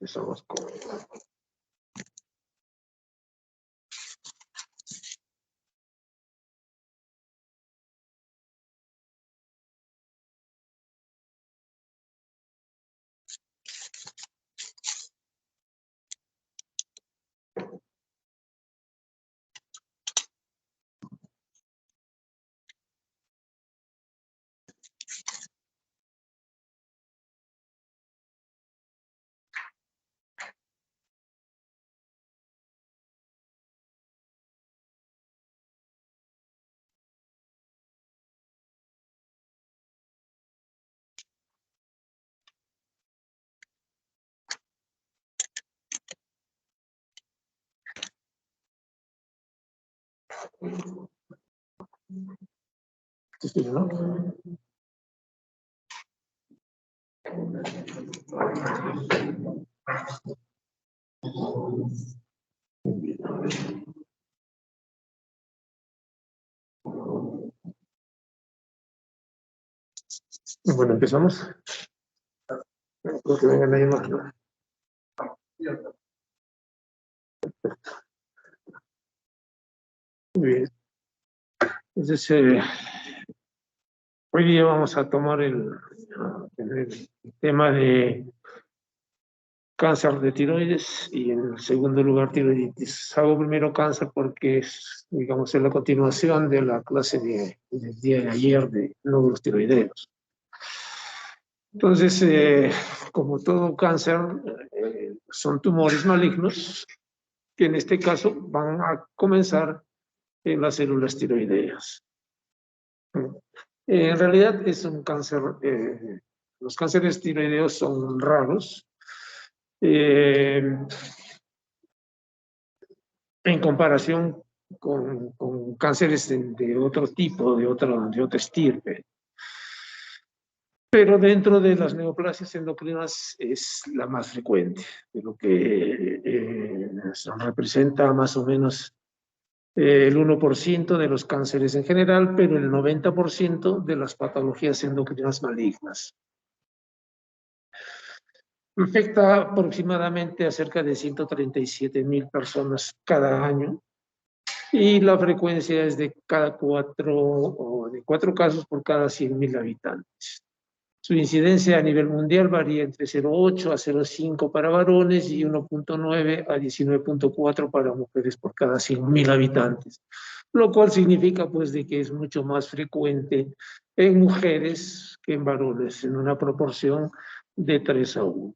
Empezamos con... ¿Sí, no? Bueno, empezamos. Creo que vengan ahí más, ¿no? Muy bien. Entonces, hoy día vamos a tomar el tema de cáncer de tiroides y en segundo lugar tiroiditis. Hago primero cáncer porque es, digamos, es la continuación de la clase del día de ayer de nódulos tiroideos. Entonces, como todo cáncer, son tumores malignos que en este caso van a comenzar en las células tiroideas. En realidad es un cáncer, los cánceres tiroideos son raros. En comparación con cánceres de otro tipo, de otra estirpe. Pero dentro de las neoplasias endocrinas es la más frecuente, de lo que representa más o menos el 1% de los cánceres en general, pero el 90% de las patologías endocrinas malignas. Afecta aproximadamente a cerca de 137,000 personas cada año y la frecuencia es de de 4 casos por cada 100,000 habitantes. Su incidencia a nivel mundial varía entre 0,8 a 0,5 para varones y 1,9 a 19,4 para mujeres por cada 100,000 habitantes, lo cual significa pues de que es mucho más frecuente en mujeres que en varones, en una proporción de 3 a 1.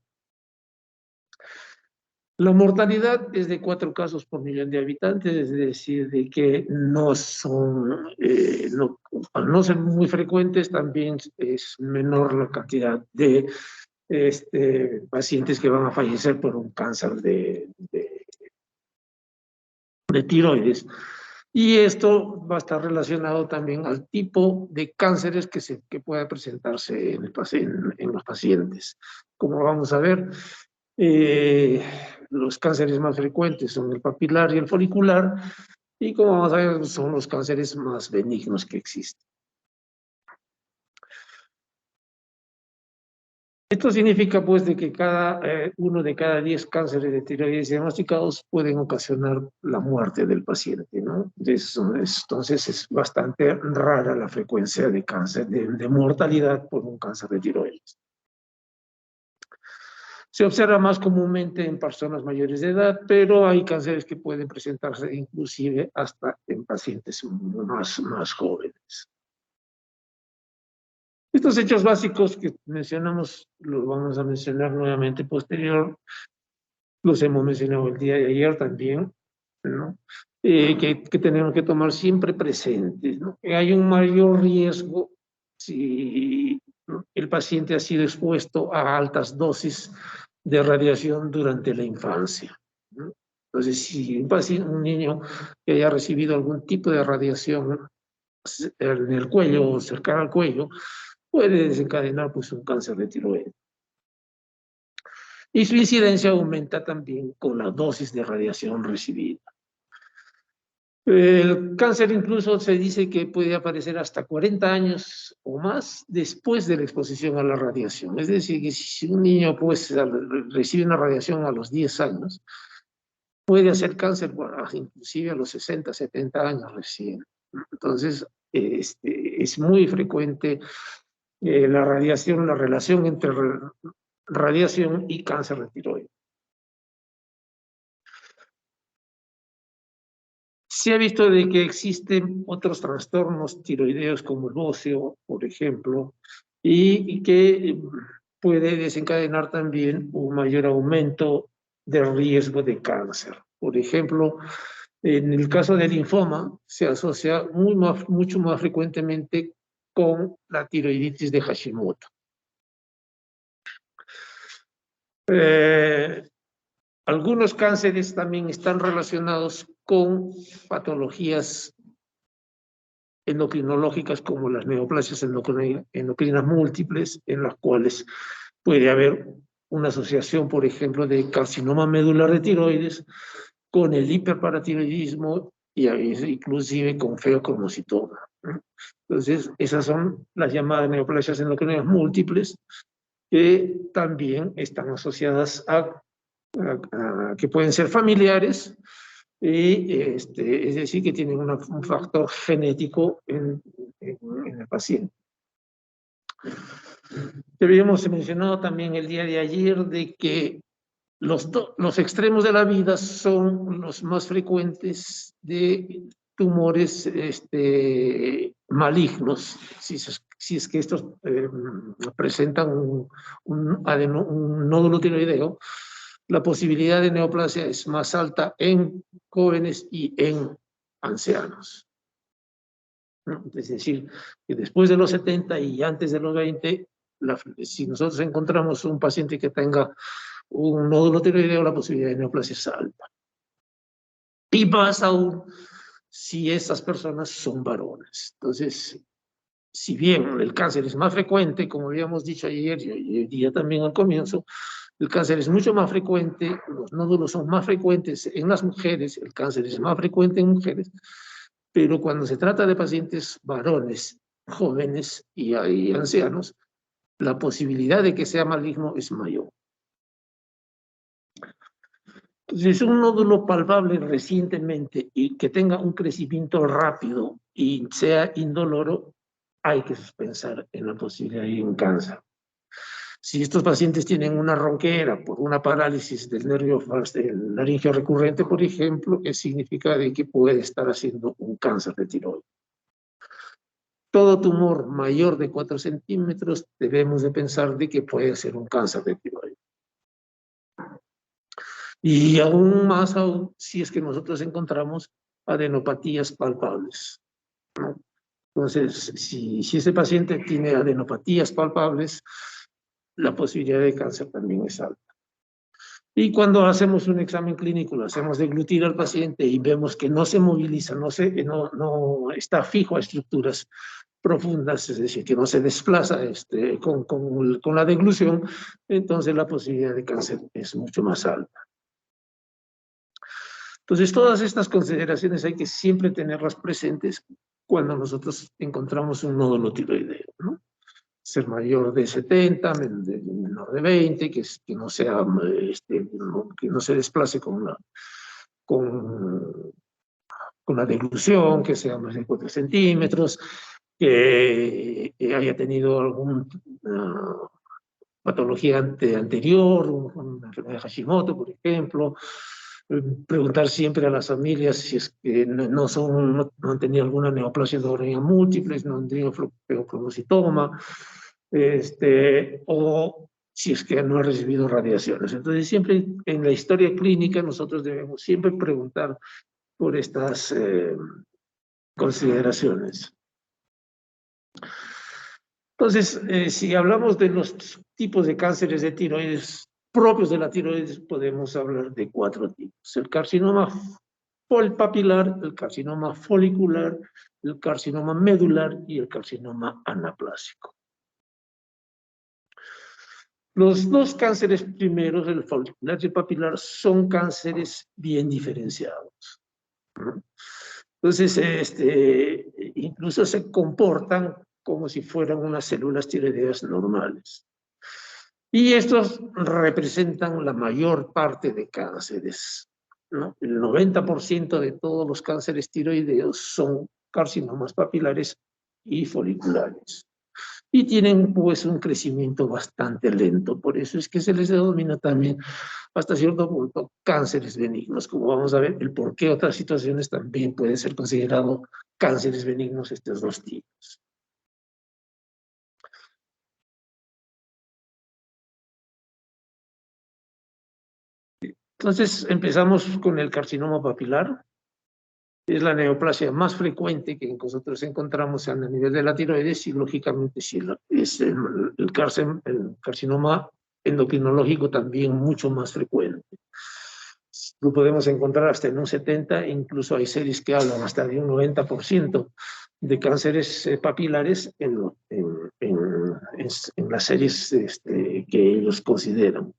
La mortalidad es de 4 casos por millón de habitantes, es decir, de que no son, al no ser muy frecuentes, también es menor la cantidad de pacientes que van a fallecer por un cáncer de tiroides. Y esto va a estar relacionado también al tipo de cánceres que pueda presentarse en los pacientes. Como vamos a ver, los cánceres más frecuentes son el papilar y el folicular, y como vamos a ver, son los cánceres más benignos que existen. Esto significa pues de que uno de cada 10 cánceres de tiroides diagnosticados pueden ocasionar la muerte del paciente, ¿no? Entonces es bastante rara la frecuencia de cáncer, de mortalidad por un cáncer de tiroides. Se observa más comúnmente en personas mayores de edad, pero hay cánceres que pueden presentarse inclusive hasta en pacientes más jóvenes. Estos hechos básicos que mencionamos, los vamos a mencionar nuevamente posterior, los hemos mencionado el día de ayer también, ¿no? Que tenemos que tomar siempre presentes, ¿no? Que hay un mayor riesgo si el paciente ha sido expuesto a altas dosis de radiación durante la infancia, ¿no? Entonces, si un niño que haya recibido algún tipo de radiación en el cuello o cercano al cuello, puede desencadenar pues, un cáncer de tiroides. Y su incidencia aumenta también con la dosis de radiación recibida. El cáncer incluso se dice que puede aparecer hasta 40 años o más después de la exposición a la radiación. Es decir, que si un niño pues, recibe una radiación a los 10 años, puede hacer cáncer inclusive a los 60, 70 años recién. Entonces, es muy frecuente la radiación, la relación entre radiación y cáncer de tiroides. Se ha visto de que existen otros trastornos tiroideos como el óseo, por ejemplo, y que puede desencadenar también un mayor aumento del riesgo de cáncer. Por ejemplo, en el caso del linfoma se asocia mucho más frecuentemente con la tiroiditis de Hashimoto. Algunos cánceres también están relacionados con patologías endocrinológicas como las neoplasias endocrinas múltiples, en las cuales puede haber una asociación, por ejemplo, de carcinoma medular de tiroides con el hiperparatiroidismo y a veces inclusive con feocromocitoma. Entonces, esas son las llamadas neoplasias endocrinas múltiples, que también están asociadas a que pueden ser familiares, y es decir, que tienen un factor genético en el paciente. Habíamos mencionado también el día de ayer de que los extremos de la vida son los más frecuentes de tumores malignos, si es que estos presentan un nódulo tiroideo. La posibilidad de neoplasia es más alta en jóvenes y en ancianos. Es decir, que después de los 70 y antes de los 20, si nosotros encontramos un paciente que tenga un nódulo tiroideo, la posibilidad de neoplasia es alta. Y más aún si esas personas son varones. Entonces, si bien el cáncer es más frecuente, como habíamos dicho ayer y hoy día también al comienzo, el cáncer es mucho más frecuente, los nódulos son más frecuentes en las mujeres, el cáncer es más frecuente en mujeres, pero cuando se trata de pacientes varones, jóvenes y ancianos, la posibilidad de que sea maligno es mayor. Si es un nódulo palpable recientemente y que tenga un crecimiento rápido y sea indoloro, hay que pensar en la posibilidad de un cáncer. Si estos pacientes tienen una ronquera por una parálisis del nervio del laringio recurrente, por ejemplo, significa de que puede estar haciendo un cáncer de tiroides. Todo tumor mayor de 4 centímetros debemos de pensar de que puede ser un cáncer de tiroides. Y aún más si es que nosotros encontramos adenopatías palpables, ¿no? Entonces, si ese paciente tiene adenopatías palpables, la posibilidad de cáncer también es alta. Y cuando hacemos un examen clínico, lo hacemos deglutir al paciente y vemos que no se moviliza, no está fijo a estructuras profundas, es decir, que no se desplaza con la deglución, entonces la posibilidad de cáncer es mucho más alta. Entonces, todas estas consideraciones hay que siempre tenerlas presentes cuando nosotros encontramos un nódulo tiroideo, ¿no? Ser mayor de 70, menor de 20, que no sea, que no se desplace con la deglución, que sea más de 4 centímetros, que haya tenido alguna patología anterior, una enfermedad de Hashimoto, por ejemplo. Preguntar siempre a las familias si es que no han tenido alguna neoplasia endocrina múltiple, no han tenido feocromocitoma, o si es que no ha recibido radiaciones. Entonces, siempre en la historia clínica nosotros debemos siempre preguntar por estas consideraciones. Entonces, si hablamos de los tipos de cánceres de tiroides propios de la tiroides, podemos hablar de 4 tipos. El carcinoma papilar, el carcinoma folicular, el carcinoma medular y el carcinoma anaplásico. Los 2 cánceres primeros, el folicular y el papilar, son cánceres bien diferenciados, ¿no? Entonces, incluso se comportan como si fueran unas células tiroideas normales. Y estos representan la mayor parte de cánceres, ¿no? El 90% de todos los cánceres tiroideos son carcinomas papilares y foliculares. Y tienen pues un crecimiento bastante lento, por eso es que se les denomina también hasta cierto punto cánceres benignos, como vamos a ver el por qué otras situaciones también pueden ser considerados cánceres benignos estos dos tipos. Entonces empezamos con el carcinoma papilar. Es la neoplasia más frecuente que nosotros encontramos a nivel de la tiroides y lógicamente sí, es el carcinoma endocrinológico también mucho más frecuente. Lo podemos encontrar hasta en un 70%, incluso hay series que hablan hasta de un 90% de cánceres papilares en las series que ellos consideran.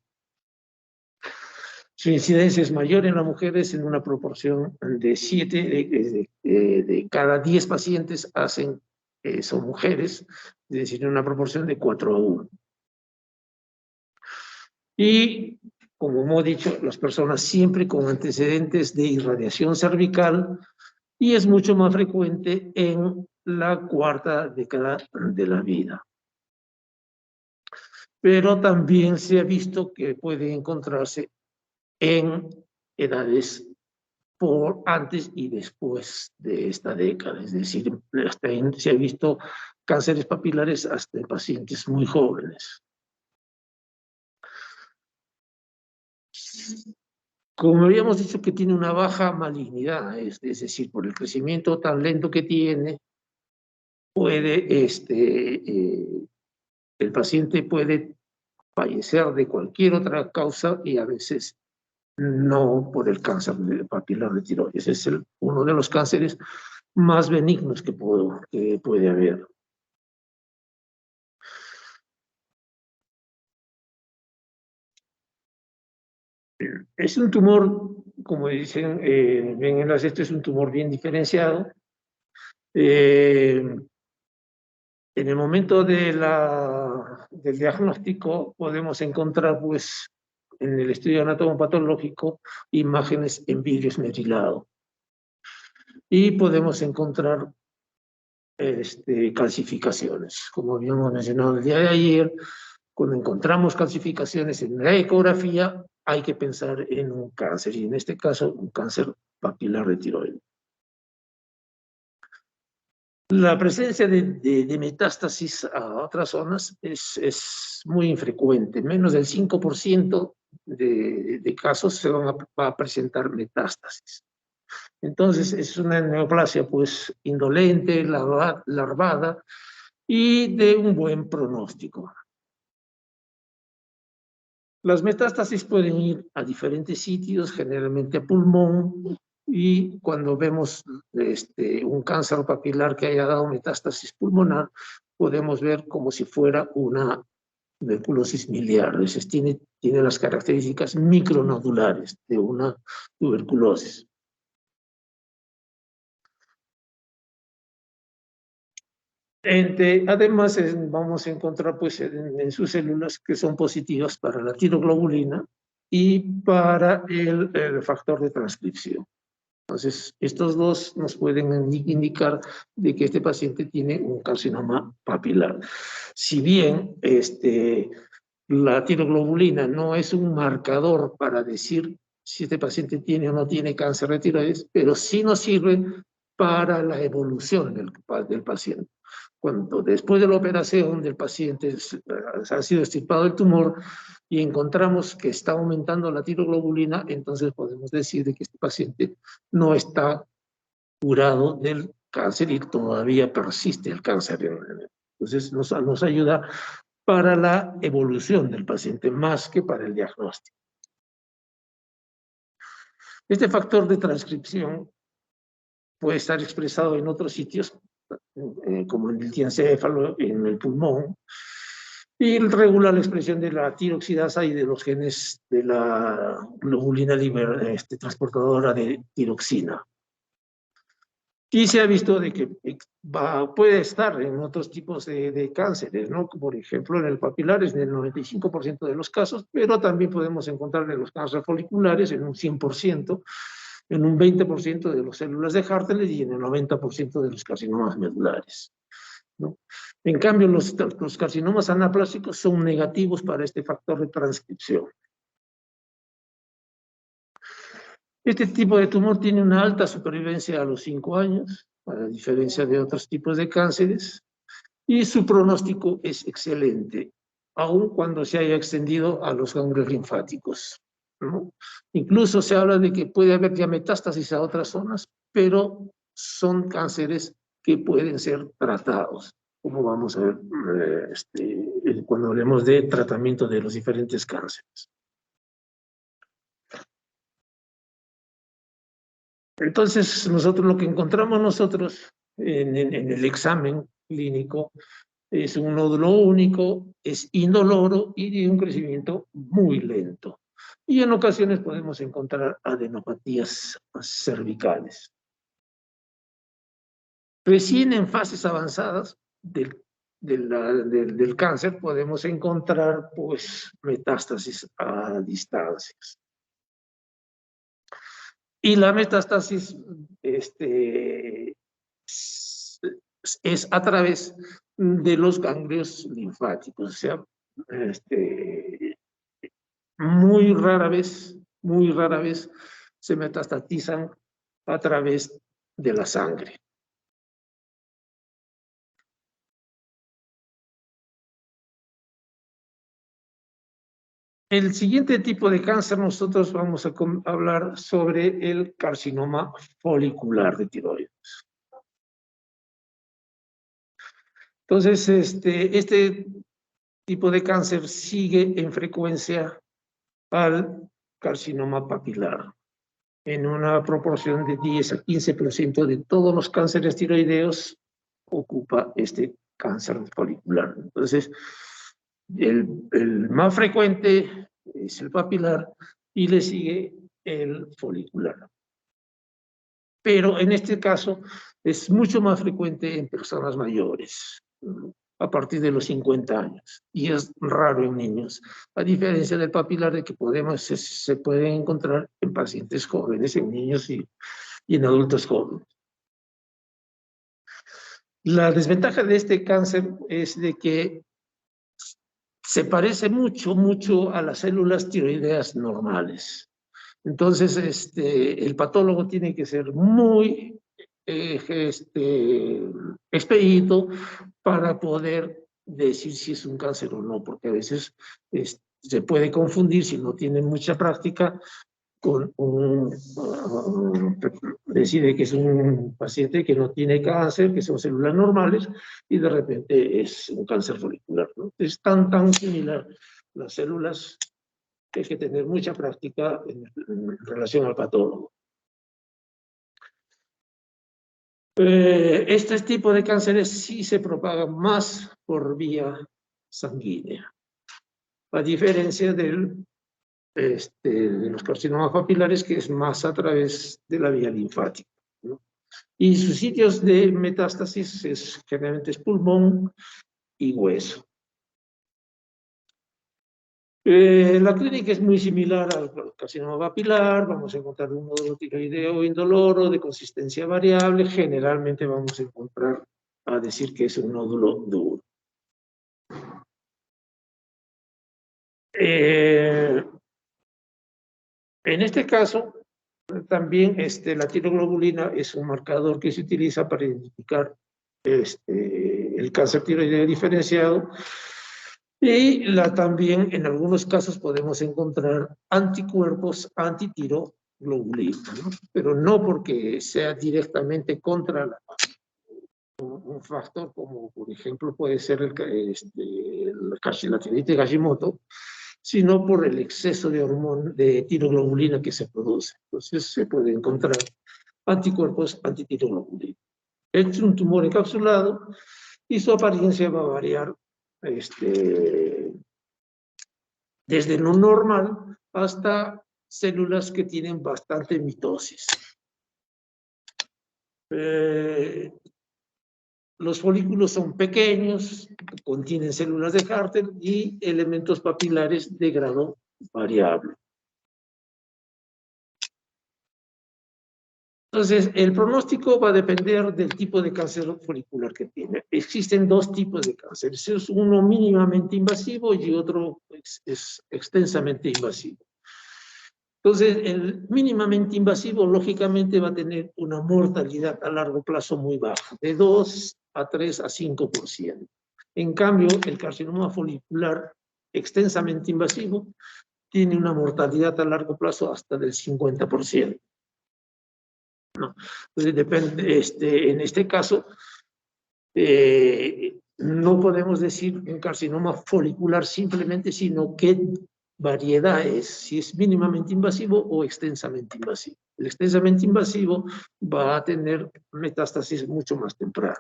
Su incidencia es mayor en las mujeres en una proporción de 7 de cada 10 pacientes son mujeres, es decir, en una proporción de 4:1. Y, como hemos dicho, las personas siempre con antecedentes de irradiación cervical, y es mucho más frecuente en la cuarta década de la vida. Pero también se ha visto que puede encontrarse en edades por antes y después de esta década, es decir, hasta se ha visto cánceres papilares hasta en pacientes muy jóvenes. Como habíamos dicho que tiene una baja malignidad, es decir, por el crecimiento tan lento que tiene, el paciente puede fallecer de cualquier otra causa y a veces no por el cáncer papilar de tiroides. Es uno de los cánceres más benignos que puede haber. Es un tumor, como dicen, ven en las, es un tumor bien diferenciado. En el momento del diagnóstico podemos encontrar, pues, en el estudio anatomopatológico, imágenes en vidrio esmerilado. Y podemos encontrar calcificaciones. Como habíamos mencionado el día de ayer, cuando encontramos calcificaciones en la ecografía, hay que pensar en un cáncer, y en este caso, un cáncer papilar de tiroides. La presencia de metástasis a otras zonas es muy infrecuente. Menos del 5% de casos se va a presentar metástasis. Entonces, es una neoplasia pues indolente, larvada y de un buen pronóstico. Las metástasis pueden ir a diferentes sitios, generalmente a pulmón, y cuando vemos un cáncer papilar que haya dado metástasis pulmonar, podemos ver como si fuera una tuberculosis miliar, es decir, tiene las características micronodulares de una tuberculosis. Además, vamos a encontrar pues, en sus células que son positivas para la tiroglobulina y para el factor de transcripción. Entonces, estos dos nos pueden indicar de que este paciente tiene un carcinoma papilar. Si bien la tiroglobulina no es un marcador para decir si este paciente tiene o no tiene cáncer de tiroides, pero sí nos sirve para la evolución del paciente. Cuando después de la operación del paciente ha sido extirpado el tumor y encontramos que está aumentando la tiroglobulina, entonces podemos decir de que este paciente no está curado del cáncer y todavía persiste el cáncer. Entonces nos ayuda para la evolución del paciente más que para el diagnóstico. Este factor de transcripción puede estar expresado en otros sitios, como en el diencéfalo, en el pulmón, y regula la expresión de la tiroxidasa y de los genes de la globulina transportadora de tiroxina. Y se ha visto de que puede estar en otros tipos de cánceres, ¿no? Por ejemplo, en el papilar es en el 95% de los casos, pero también podemos encontrar en los cánceres foliculares en un 100%, en un 20% de las células de Hartle y en el 90% de los carcinomas medulares, ¿no? En cambio, los carcinomas anaplásicos son negativos para este factor de transcripción. Este tipo de tumor tiene una alta supervivencia a los 5 años, a diferencia de otros tipos de cánceres, y su pronóstico es excelente, aun cuando se haya extendido a los ganglios linfáticos, ¿no? Incluso se habla de que puede haber ya metástasis a otras zonas, pero son cánceres que pueden ser tratados, como vamos a ver cuando hablemos de tratamiento de los diferentes cánceres. Entonces, lo que encontramos nosotros en el examen clínico es un nódulo único, es indoloro y de un crecimiento muy lento. Y en ocasiones podemos encontrar adenopatías cervicales. Recién en fases avanzadas del cáncer podemos encontrar pues metástasis a distancias. Y la metástasis es a través de los ganglios linfáticos, o sea, muy rara vez se metastatizan a través de la sangre. El siguiente tipo de cáncer, nosotros vamos a hablar sobre el carcinoma folicular de tiroides. Entonces, este tipo de cáncer sigue en frecuencia al carcinoma papilar, en una proporción de 10 a 15% de todos los cánceres tiroideos ocupa este cáncer folicular. Entonces, el más frecuente es el papilar y le sigue el folicular. Pero en este caso es mucho más frecuente en personas mayores, a partir de los 50 años, y es raro en niños, a diferencia del papilar de que se puede encontrar en pacientes jóvenes, en niños y en adultos jóvenes. La desventaja de este cáncer es de que se parece mucho a las células tiroideas normales. Entonces, el patólogo tiene que ser muy expedito para poder decir si es un cáncer o no, porque a veces se puede confundir si no tiene mucha práctica con decide que es un paciente que no tiene cáncer, que son células normales, y de repente es un cáncer folicular, ¿no? Es tan similar las células que hay que tener mucha práctica en relación al patólogo. Este tipo de cánceres sí se propagan más por vía sanguínea, a diferencia de los carcinomas papilares, que es más a través de la vía linfática, ¿no? Y sus sitios de metástasis generalmente es pulmón y hueso. La clínica es muy similar al carcinoma papilar. Vamos a encontrar un nódulo tiroideo indoloro de consistencia variable. Generalmente vamos a encontrar a decir que es un nódulo duro. En este caso, también la tiroglobulina es un marcador que se utiliza para identificar el cáncer tiroideo diferenciado. Y también en algunos casos podemos encontrar anticuerpos antitiroglobulina, ¿no? Pero no porque sea directamente contra un factor como por ejemplo puede ser la tiroides Hashimoto, sino por el exceso de tiroglobulina que se produce. Entonces se puede encontrar anticuerpos antitiroglobulina. Es un tumor encapsulado y su apariencia va a variar desde lo normal hasta células que tienen bastante mitosis. Los folículos son pequeños, contienen células de Harter y elementos papilares de grado variable. Entonces, el pronóstico va a depender del tipo de cáncer folicular que tiene. Existen dos tipos de cáncer. Es uno mínimamente invasivo y otro es extensamente invasivo. Entonces, el mínimamente invasivo, lógicamente, va a tener una mortalidad a largo plazo muy baja, de 2 a 3 a 5%. En cambio, el carcinoma folicular extensamente invasivo tiene una mortalidad a largo plazo hasta del 50%. ¿No? Entonces, depende, en este caso, no podemos decir un carcinoma folicular simplemente, sino qué variedad es, si es mínimamente invasivo o extensamente invasivo. El extensamente invasivo va a tener metástasis mucho más temprano.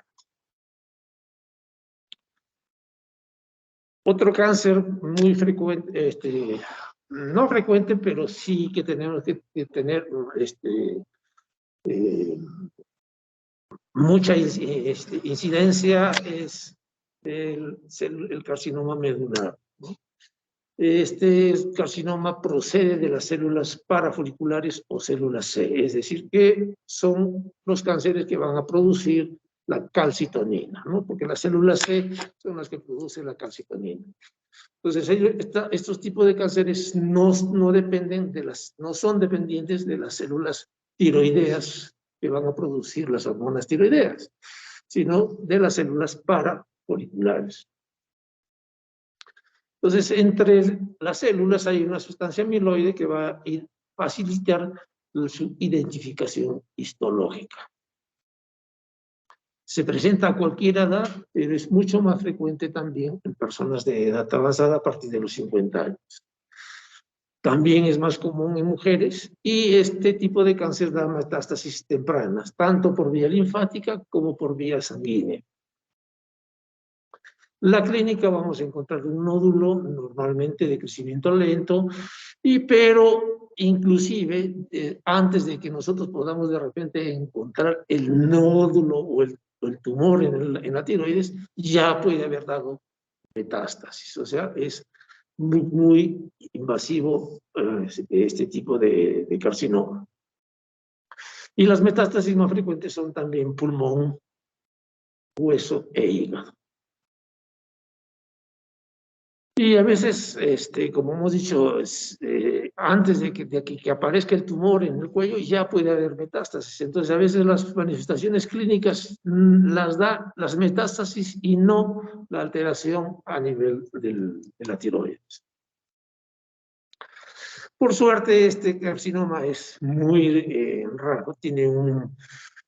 Otro cáncer muy frecuente, no frecuente, pero sí que tenemos que tener mucha incidencia es el carcinoma medular, ¿no? Este carcinoma procede de las células parafoliculares o células C, es decir, que son los cánceres que van a producir la calcitonina, ¿no? Porque las células C son las que producen la calcitonina. Entonces, estos tipos de cánceres no dependen no son dependientes de las células tiroideas que van a producir las hormonas tiroideas, sino de las células parafoliculares. Entonces, entre las células hay una sustancia amiloide que va a facilitar su identificación histológica. Se presenta a cualquier edad, pero es mucho más frecuente también en personas de edad avanzada a partir de los 50 años. También es más común en mujeres y este tipo de cáncer da metástasis tempranas, tanto por vía linfática como por vía sanguínea. La clínica vamos a encontrar un nódulo normalmente de crecimiento lento, pero inclusive antes de que nosotros podamos de repente encontrar el nódulo o el tumor en la tiroides, ya puede haber dado metástasis. O sea, es muy invasivo este tipo de carcinoma. Y las metástasis más frecuentes son también pulmón, hueso e hígado. Y a veces, como hemos dicho, antes de que aparezca el tumor en el cuello, ya puede haber metástasis. Entonces, a veces las manifestaciones clínicas las da las metástasis y no la alteración a nivel de la tiroides. Por suerte, este carcinoma es muy raro, tiene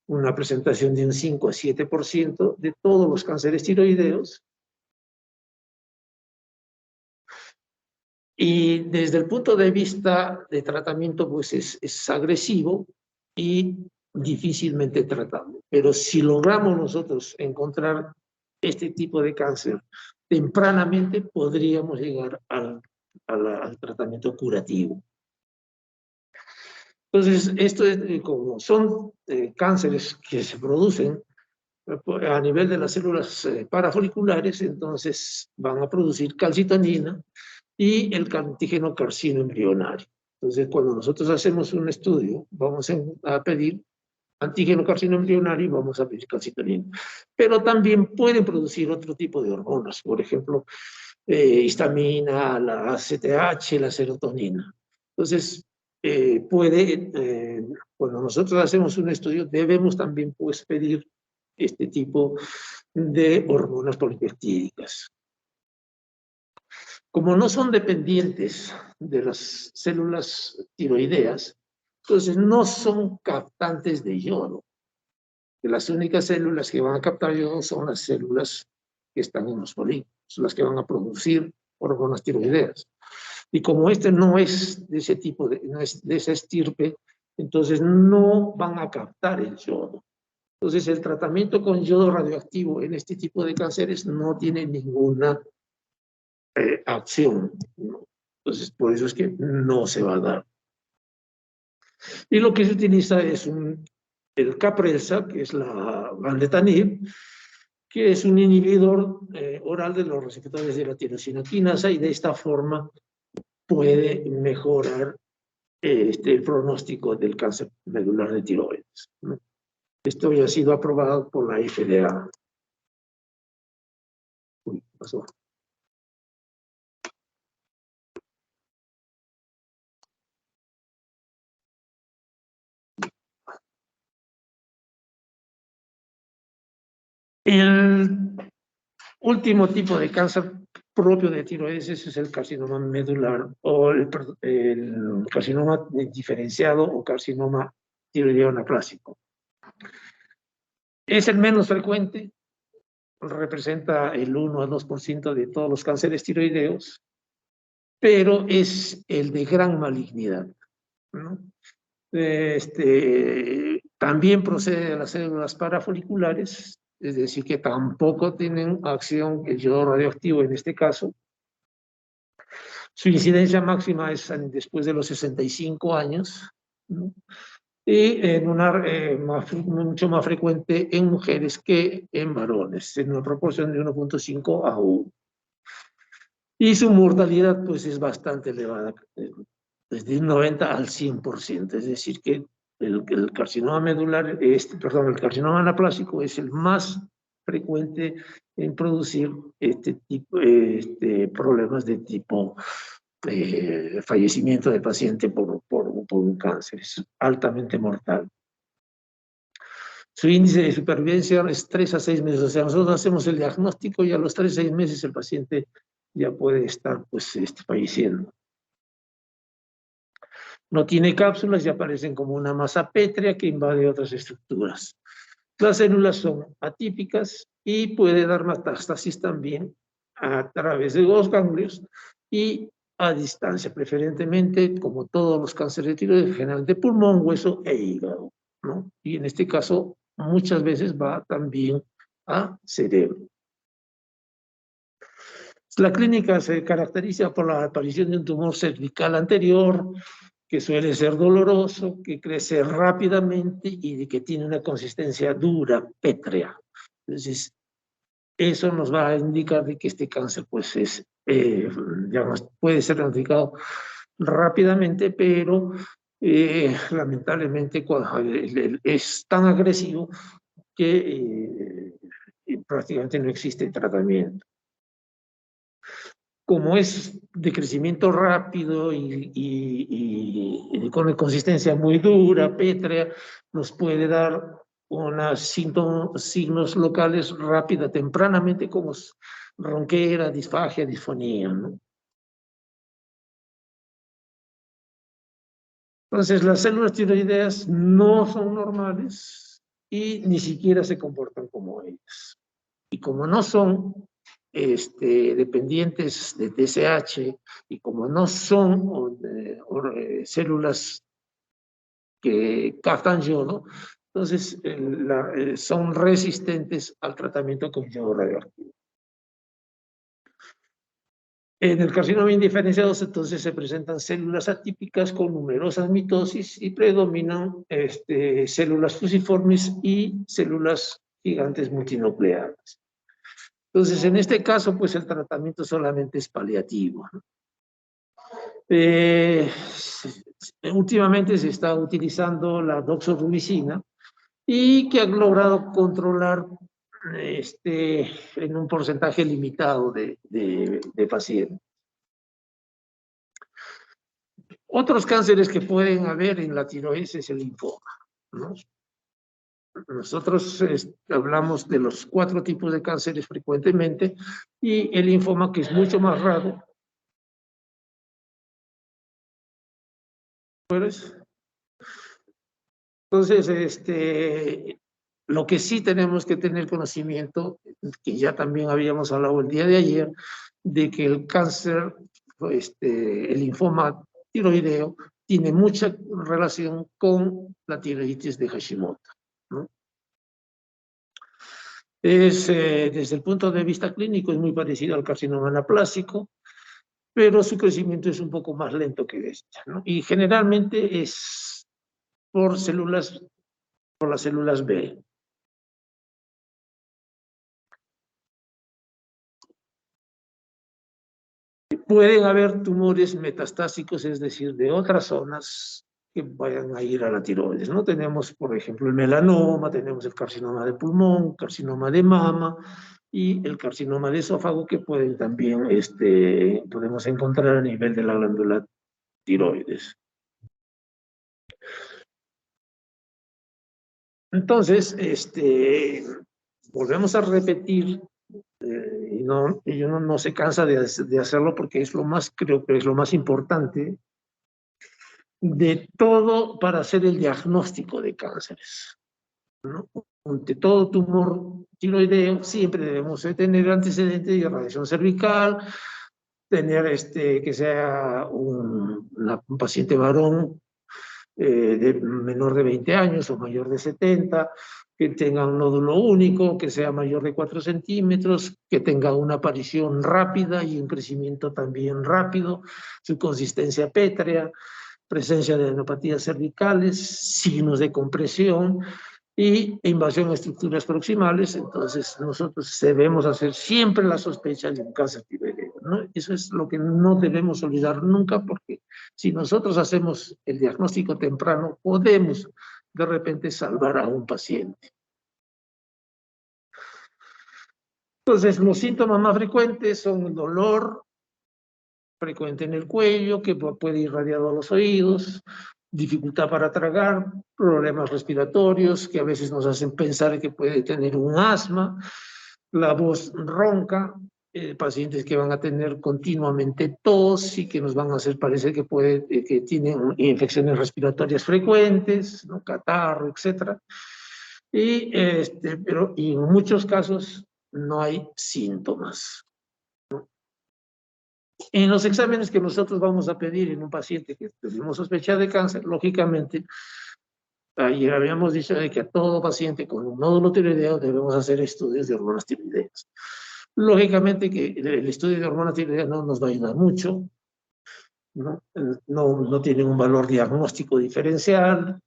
una presentación de un 5 a 7% de todos los cánceres tiroideos. Y desde el punto de vista de tratamiento, pues es agresivo y difícilmente tratable. Pero si logramos nosotros encontrar este tipo de cáncer tempranamente, podríamos llegar al tratamiento curativo. Entonces, esto es como son cánceres que se producen a nivel de las células parafoliculares, entonces van a producir calcitonina y el antígeno carcino embrionario. Entonces, cuando nosotros hacemos un estudio, vamos a pedir antígeno carcino embrionario y vamos a pedir calcitonina. Pero también pueden producir otro tipo de hormonas, por ejemplo, histamina, la ACTH, la serotonina. Entonces, cuando nosotros hacemos un estudio, debemos también pues, pedir este tipo de hormonas polipeptídicas. Como no son dependientes de las células tiroideas, entonces no son captantes de yodo. Las únicas células que van a captar yodo son las células que están en los folículos, las que van a producir hormonas tiroideas. Y como este no es de ese tipo, no es de esa estirpe, entonces no van a captar el yodo. Entonces el tratamiento con yodo radioactivo en este tipo de cánceres no tiene ninguna acción, ¿no? Entonces por eso es que no se va a dar. Y lo que se utiliza es un el Caprelsa, que es la Vandetanib, que es un inhibidor oral de los receptores de la tirosina quinasa, y de esta forma puede mejorar el pronóstico del cáncer medular de tiroides, ¿no? Esto ya ha sido aprobado por la FDA. Uy, pasó. El último tipo de cáncer propio de tiroides es el carcinoma medular, o el carcinoma diferenciado o carcinoma tiroideo anaplásico. Es el menos frecuente, representa el 1 a 2% de todos los cánceres tiroideos, pero es el de gran malignidad, ¿no? También procede de las células parafoliculares, es decir, que tampoco tienen acción el yodo radioactivo en este caso. Su incidencia máxima es después de los 65 años, ¿no? Y mucho más frecuente en mujeres que en varones, en una proporción de 1.5 a 1. Y su mortalidad pues es bastante elevada, desde un 90 al 100%, es decir que el carcinoma medular, el carcinoma anaplásico es el más frecuente en producir problemas de tipo fallecimiento del paciente por un cáncer. Es altamente mortal. Su índice de supervivencia es 3 a 6 meses. O sea, nosotros hacemos el diagnóstico y a los 3 a 6 meses el paciente ya puede estar pues, falleciendo. No tiene cápsulas y aparecen como una masa pétrea que invade otras estructuras. Las células son atípicas y puede dar metástasis también a través de los ganglios y a distancia, preferentemente, como todos los cánceres de tiroides, generalmente pulmón, hueso e hígado, ¿no? Y en este caso, muchas veces va también a cerebro. La clínica se caracteriza por la aparición de un tumor cervical anterior, que suele ser doloroso, que crece rápidamente y que tiene una consistencia dura, pétrea. Entonces, eso nos va a indicar de que este cáncer pues digamos, puede ser diagnosticado rápidamente, pero lamentablemente es tan agresivo que prácticamente no existe tratamiento. Como es de crecimiento rápido y con consistencia muy dura, pétrea, nos puede dar signos locales rápida, tempranamente, como ronquera, disfagia, disfonía, ¿no? Entonces, las células tiroideas no son normales y ni siquiera se comportan como ellas. Y como no son dependientes de TSH y como no son células que captan yodo, entonces son resistentes al tratamiento con yodo radioactivo. En el carcinoma indiferenciado, entonces, se presentan células atípicas con numerosas mitosis y predominan células fusiformes y células gigantes multinucleadas. Entonces, en este caso, pues el tratamiento solamente es paliativo, ¿no? Últimamente se está utilizando la doxorubicina y que ha logrado controlar en un porcentaje limitado de pacientes. Otros cánceres que pueden haber en la tiroides es el linfoma, ¿no? Nosotros hablamos de los 4 tipos de cánceres frecuentemente y el linfoma, que es mucho más raro. Entonces, lo que sí tenemos que tener conocimiento, que ya también habíamos hablado el día de ayer, de que el cáncer, el linfoma tiroideo, tiene mucha relación con la tiroiditis de Hashimoto, ¿no? Desde el punto de vista clínico, es muy parecido al carcinoma anaplásico, pero su crecimiento es un poco más lento que este, ¿no? Y generalmente es por células por las células B. Pueden haber tumores metastásicos, es decir, de otras zonas que vayan a ir a la tiroides, ¿no? Tenemos, por ejemplo, el melanoma, tenemos el carcinoma de pulmón, carcinoma de mama y el carcinoma de esófago que pueden también, podemos encontrar a nivel de la glándula tiroides. Entonces, volvemos a repetir, y uno no se cansa de hacerlo porque es lo más, creo que es lo más importante de todo para hacer el diagnóstico de cánceres, ¿no? Ante todo tumor tiroideo siempre debemos tener antecedentes de radiación cervical, tener que sea un paciente varón de menor de 20 años o mayor de 70, que tenga un nódulo único, que sea mayor de 4 centímetros, que tenga una aparición rápida y un crecimiento también rápido, su consistencia pétrea, presencia de adenopatías cervicales, signos de compresión y invasión a estructuras proximales. Entonces nosotros debemos hacer siempre la sospecha de un cáncer tiroideo, ¿no? Eso es lo que no debemos olvidar nunca, porque si nosotros hacemos el diagnóstico temprano, podemos de repente salvar a un paciente. Entonces, los síntomas más frecuentes son el dolor frecuente en el cuello, que puede ir irradiado a los oídos, dificultad para tragar, problemas respiratorios que a veces nos hacen pensar que puede tener un asma, la voz ronca, pacientes que van a tener continuamente tos y que nos van a hacer parecer que, que tienen infecciones respiratorias frecuentes, ¿no? Catarro, etc. Pero en muchos casos no hay síntomas. En los exámenes que nosotros vamos a pedir en un paciente que tenemos sospecha de cáncer, lógicamente, ayer habíamos dicho de que a todo paciente con un nódulo tiroideo debemos hacer estudios de hormonas tiroideas. Lógicamente que el estudio de hormonas tiroideas no nos va a ayudar mucho, no tiene un valor diagnóstico diferencial.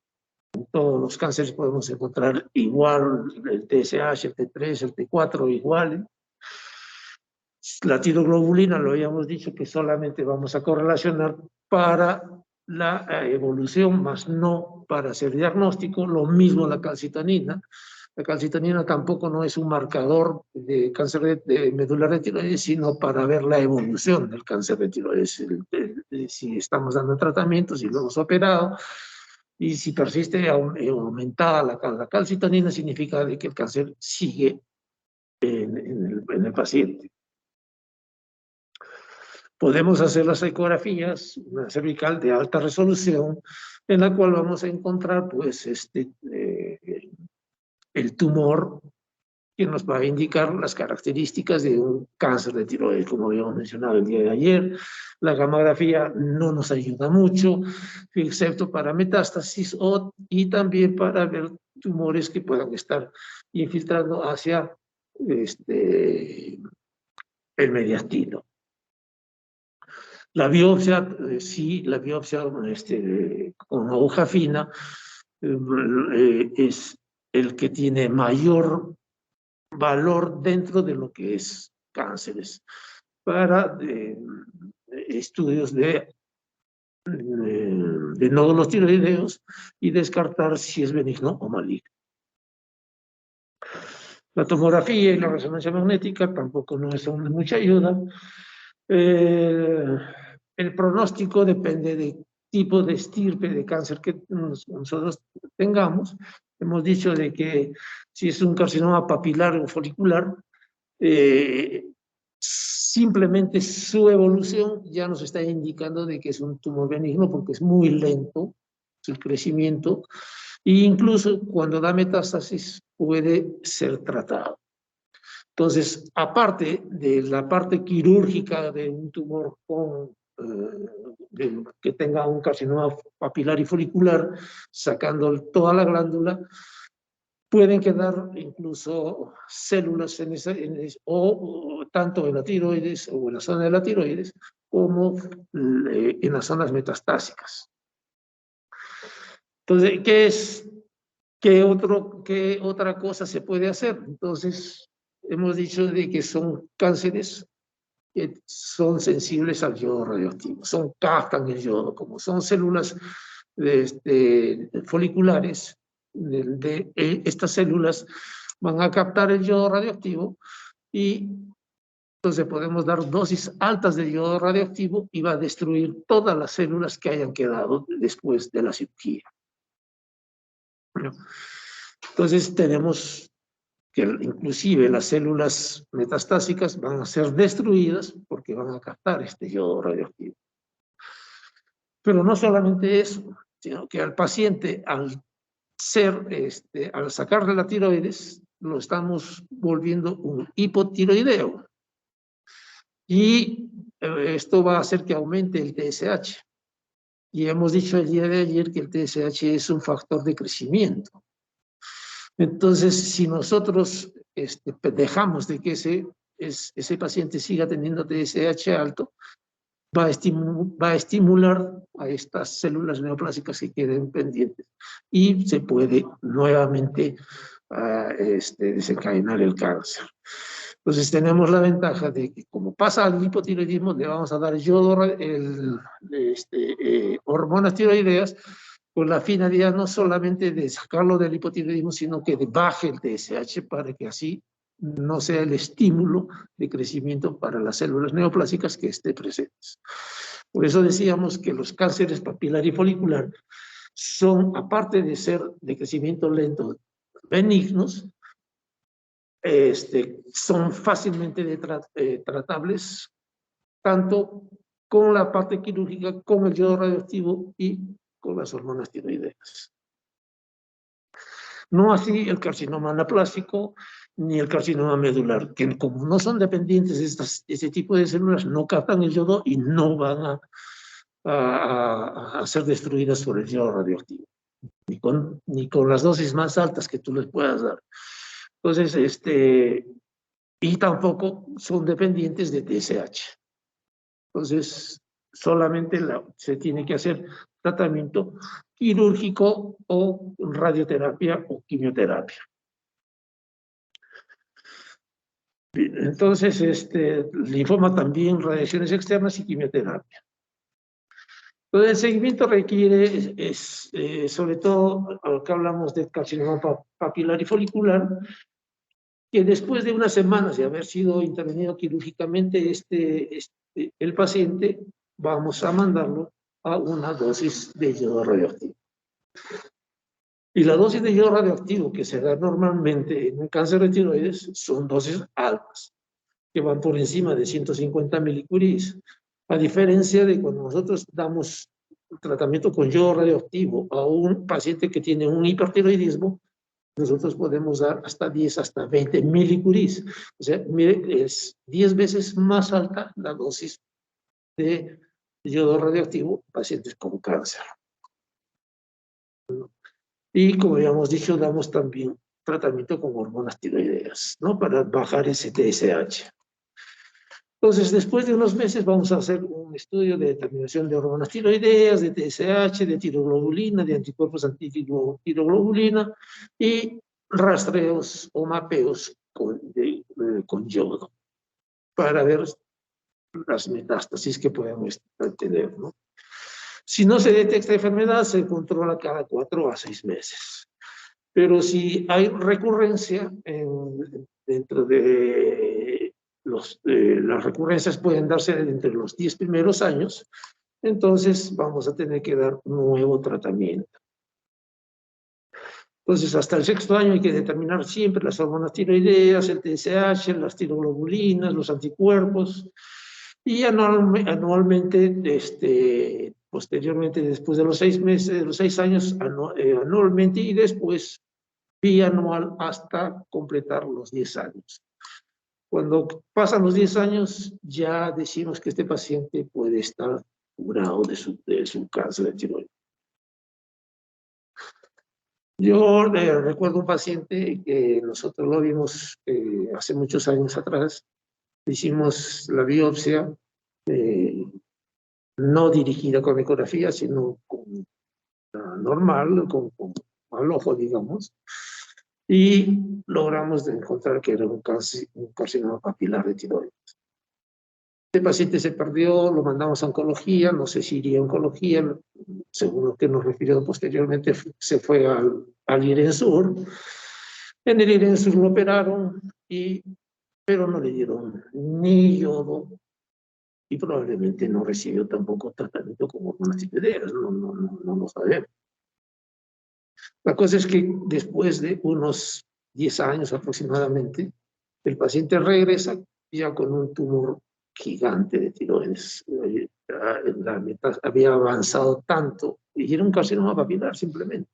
En todos los cánceres podemos encontrar igual el TSH, el T3, el T4 igual. La tiroglobulina, lo habíamos dicho que solamente vamos a correlacionar para la evolución, más no para hacer diagnóstico. Lo mismo la calcitonina. La calcitonina tampoco no es un marcador de cáncer de medular de tiroides, sino para ver la evolución del cáncer de tiroides. Si estamos dando tratamiento, si lo hemos operado, y si persiste aumentada la calcitonina, significa que el cáncer sigue en el paciente. Podemos hacer las ecografías, una cervical de alta resolución, en la cual vamos a encontrar pues, el tumor que nos va a indicar las características de un cáncer de tiroides, como habíamos mencionado el día de ayer. La gamografía no nos ayuda mucho, excepto para metástasis y también para ver tumores que puedan estar infiltrando hacia el mediastino. La biopsia, sí, la biopsia con aguja fina es el que tiene mayor valor dentro de lo que es cánceres para estudios de nódulos tiroideos y descartar si es benigno o maligno. La tomografía y la resonancia magnética tampoco no son de mucha ayuda. El pronóstico depende del tipo de estirpe de cáncer que nosotros tengamos. Hemos dicho de que si es un carcinoma papilar o folicular, simplemente su evolución ya nos está indicando de que es un tumor benigno porque es muy lento su crecimiento e incluso cuando da metástasis puede ser tratado. Entonces, aparte de la parte quirúrgica de un tumor que tenga un carcinoma papilar y folicular, sacando toda la glándula, pueden quedar incluso células o tanto en la tiroides o en la zona de la tiroides como en las zonas metastásicas. Entonces, ¿qué es ¿Qué otra cosa se puede hacer? Entonces, hemos dicho de que son cánceres que son sensibles al yodo radioactivo, captan el yodo, como son células foliculares, estas células van a captar el yodo radioactivo y entonces podemos dar dosis altas de yodo radioactivo y va a destruir todas las células que hayan quedado después de la cirugía. Entonces tenemos que inclusive las células metastásicas van a ser destruidas porque van a captar este yodo radioactivo. Pero no solamente eso, sino que al paciente, al sacarle la tiroides, lo estamos volviendo un hipotiroideo. Y esto va a hacer que aumente el TSH. Y hemos dicho el día de ayer que el TSH es un factor de crecimiento. Entonces, si nosotros dejamos de que ese paciente siga teniendo TSH alto, va a estimular a estas células neoplásicas que queden pendientes y se puede nuevamente desencadenar el cáncer. Entonces tenemos la ventaja de que como pasa al hipotiroidismo, le vamos a dar hormonas tiroideas con la finalidad no solamente de sacarlo del hipotiroidismo, sino que baje el TSH para que así no sea el estímulo de crecimiento para las células neoplásicas que esté presentes. Por eso decíamos que los cánceres papilar y folicular son, aparte de ser de crecimiento lento, benignos, son fácilmente tratables, tanto con la parte quirúrgica, con el yodo radioactivo y con las hormonas tiroideas. No así el carcinoma anaplásico ni el carcinoma medular, que como no son dependientes de este tipo de células, no captan el yodo y no van a ser destruidas por el yodo radioactivo, ni con las dosis más altas que tú les puedas dar. Entonces, y tampoco son dependientes de TSH. Entonces, solamente se tiene que hacer tratamiento quirúrgico o radioterapia o quimioterapia. Entonces, linfoma también, radiaciones externas y quimioterapia. Entonces, el seguimiento requiere, sobre todo, acá hablamos de carcinoma papilar y folicular, que después de unas semanas de haber sido intervenido quirúrgicamente el paciente, vamos a mandarlo a una dosis de yodo radioactivo. Y la dosis de yodo radioactivo que se da normalmente en un cáncer de tiroides son dosis altas, que van por encima de 150 milicuries, a diferencia de cuando nosotros damos tratamiento con yodo radioactivo a un paciente que tiene un hipertiroidismo, nosotros podemos dar hasta 10, hasta 20 milicuries. O sea, mire, es 10 veces más alta la dosis de yodo radioactivo en pacientes con cáncer. Y como habíamos dicho, damos también tratamiento con hormonas tiroideas, ¿no? Para bajar ese TSH. Entonces, después de unos meses vamos a hacer un estudio de determinación de hormonas tiroideas, de TSH, de tiroglobulina, de anticuerpos anti-tiroglobulina y rastreos o mapeos con yodo para ver las metástasis que podemos tener, ¿no? Si no se detecta enfermedad, se controla cada 4 a 6 meses. Pero si hay recurrencia dentro de las recurrencias pueden darse entre los 10 primeros años, entonces vamos a tener que dar un nuevo tratamiento. Entonces, hasta el 6º año hay que determinar siempre las hormonas tiroideas, el TSH, las tiroglobulinas, los anticuerpos, y anualmente, posteriormente, después de los 6 meses, de los 6 años, anualmente, y después bianual hasta completar los 10 años. Cuando pasan los 10 años, ya decimos que este paciente puede estar curado de su cáncer de tiroides. Yo recuerdo un paciente que nosotros lo vimos hace muchos años atrás. Hicimos la biopsia no dirigida con ecografía, sino con normal, con al ojo, digamos, y logramos encontrar que era un carcinoma papilar de tiroides. Este paciente se perdió, lo mandamos a oncología, no sé si iría a oncología, según lo que nos refirió posteriormente, se fue al IRENSUR. En el IRENSUR lo operaron, pero no le dieron ni yodo, y probablemente no recibió tampoco tratamiento con hormonas tiroideas, no lo sabemos. La cosa es que después de unos 10 años aproximadamente, el paciente regresa ya con un tumor gigante de tiroides. La había avanzado tanto, y era un carcinoma papilar simplemente,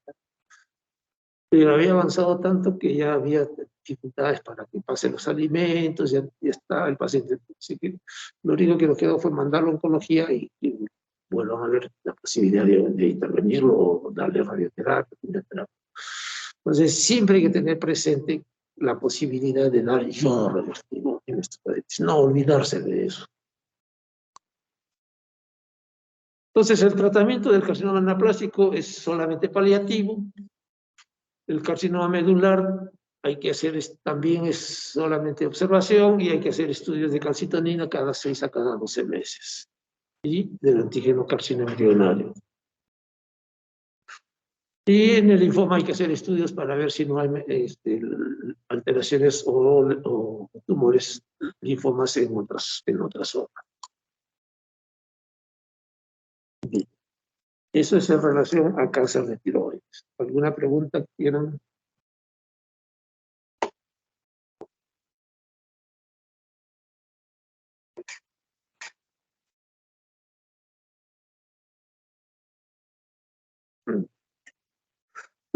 pero había avanzado tanto que ya había dificultades para que pasen los alimentos, ya está el paciente. Así que lo único que nos quedó fue mandarlo a oncología y bueno, a ver la posibilidad de intervenirlo o darle radioterapia, quimioterapia. Entonces, siempre hay que tener presente la posibilidad de dar yodo radioactivo en estos pacientes, no olvidarse de eso. Entonces, el tratamiento del carcinoma anaplásico es solamente paliativo. El carcinoma medular hay que hacer, también es solamente observación, y hay que hacer estudios de calcitonina cada 6 a cada 12 meses. Y del antígeno carcinoma embrionario. Y en el linfoma hay que hacer estudios para ver si no hay alteraciones o tumores, linfomas en otras zonas. Bien. Eso es en relación a cáncer de tiroides. ¿Alguna pregunta que quieran?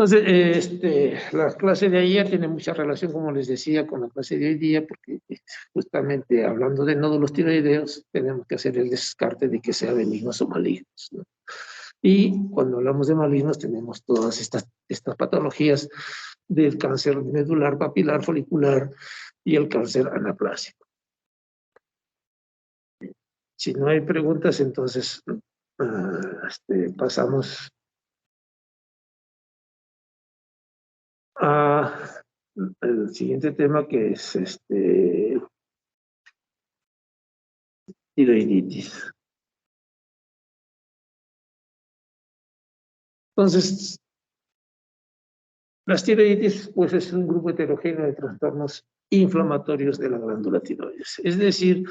Entonces, la clase de ayer tiene mucha relación, como les decía, con la clase de hoy día, porque justamente hablando de nódulos tiroideos, tenemos que hacer el descarte de que sean benignos o malignos, ¿no? Y cuando hablamos de malignos, tenemos todas estas patologías del cáncer medular, papilar, folicular y el cáncer anaplásico. Si no hay preguntas, entonces pasamos al siguiente tema, que es tiroiditis. Entonces, las tiroiditis, pues, es un grupo heterogéneo de trastornos inflamatorios de la glándula tiroides. Es decir,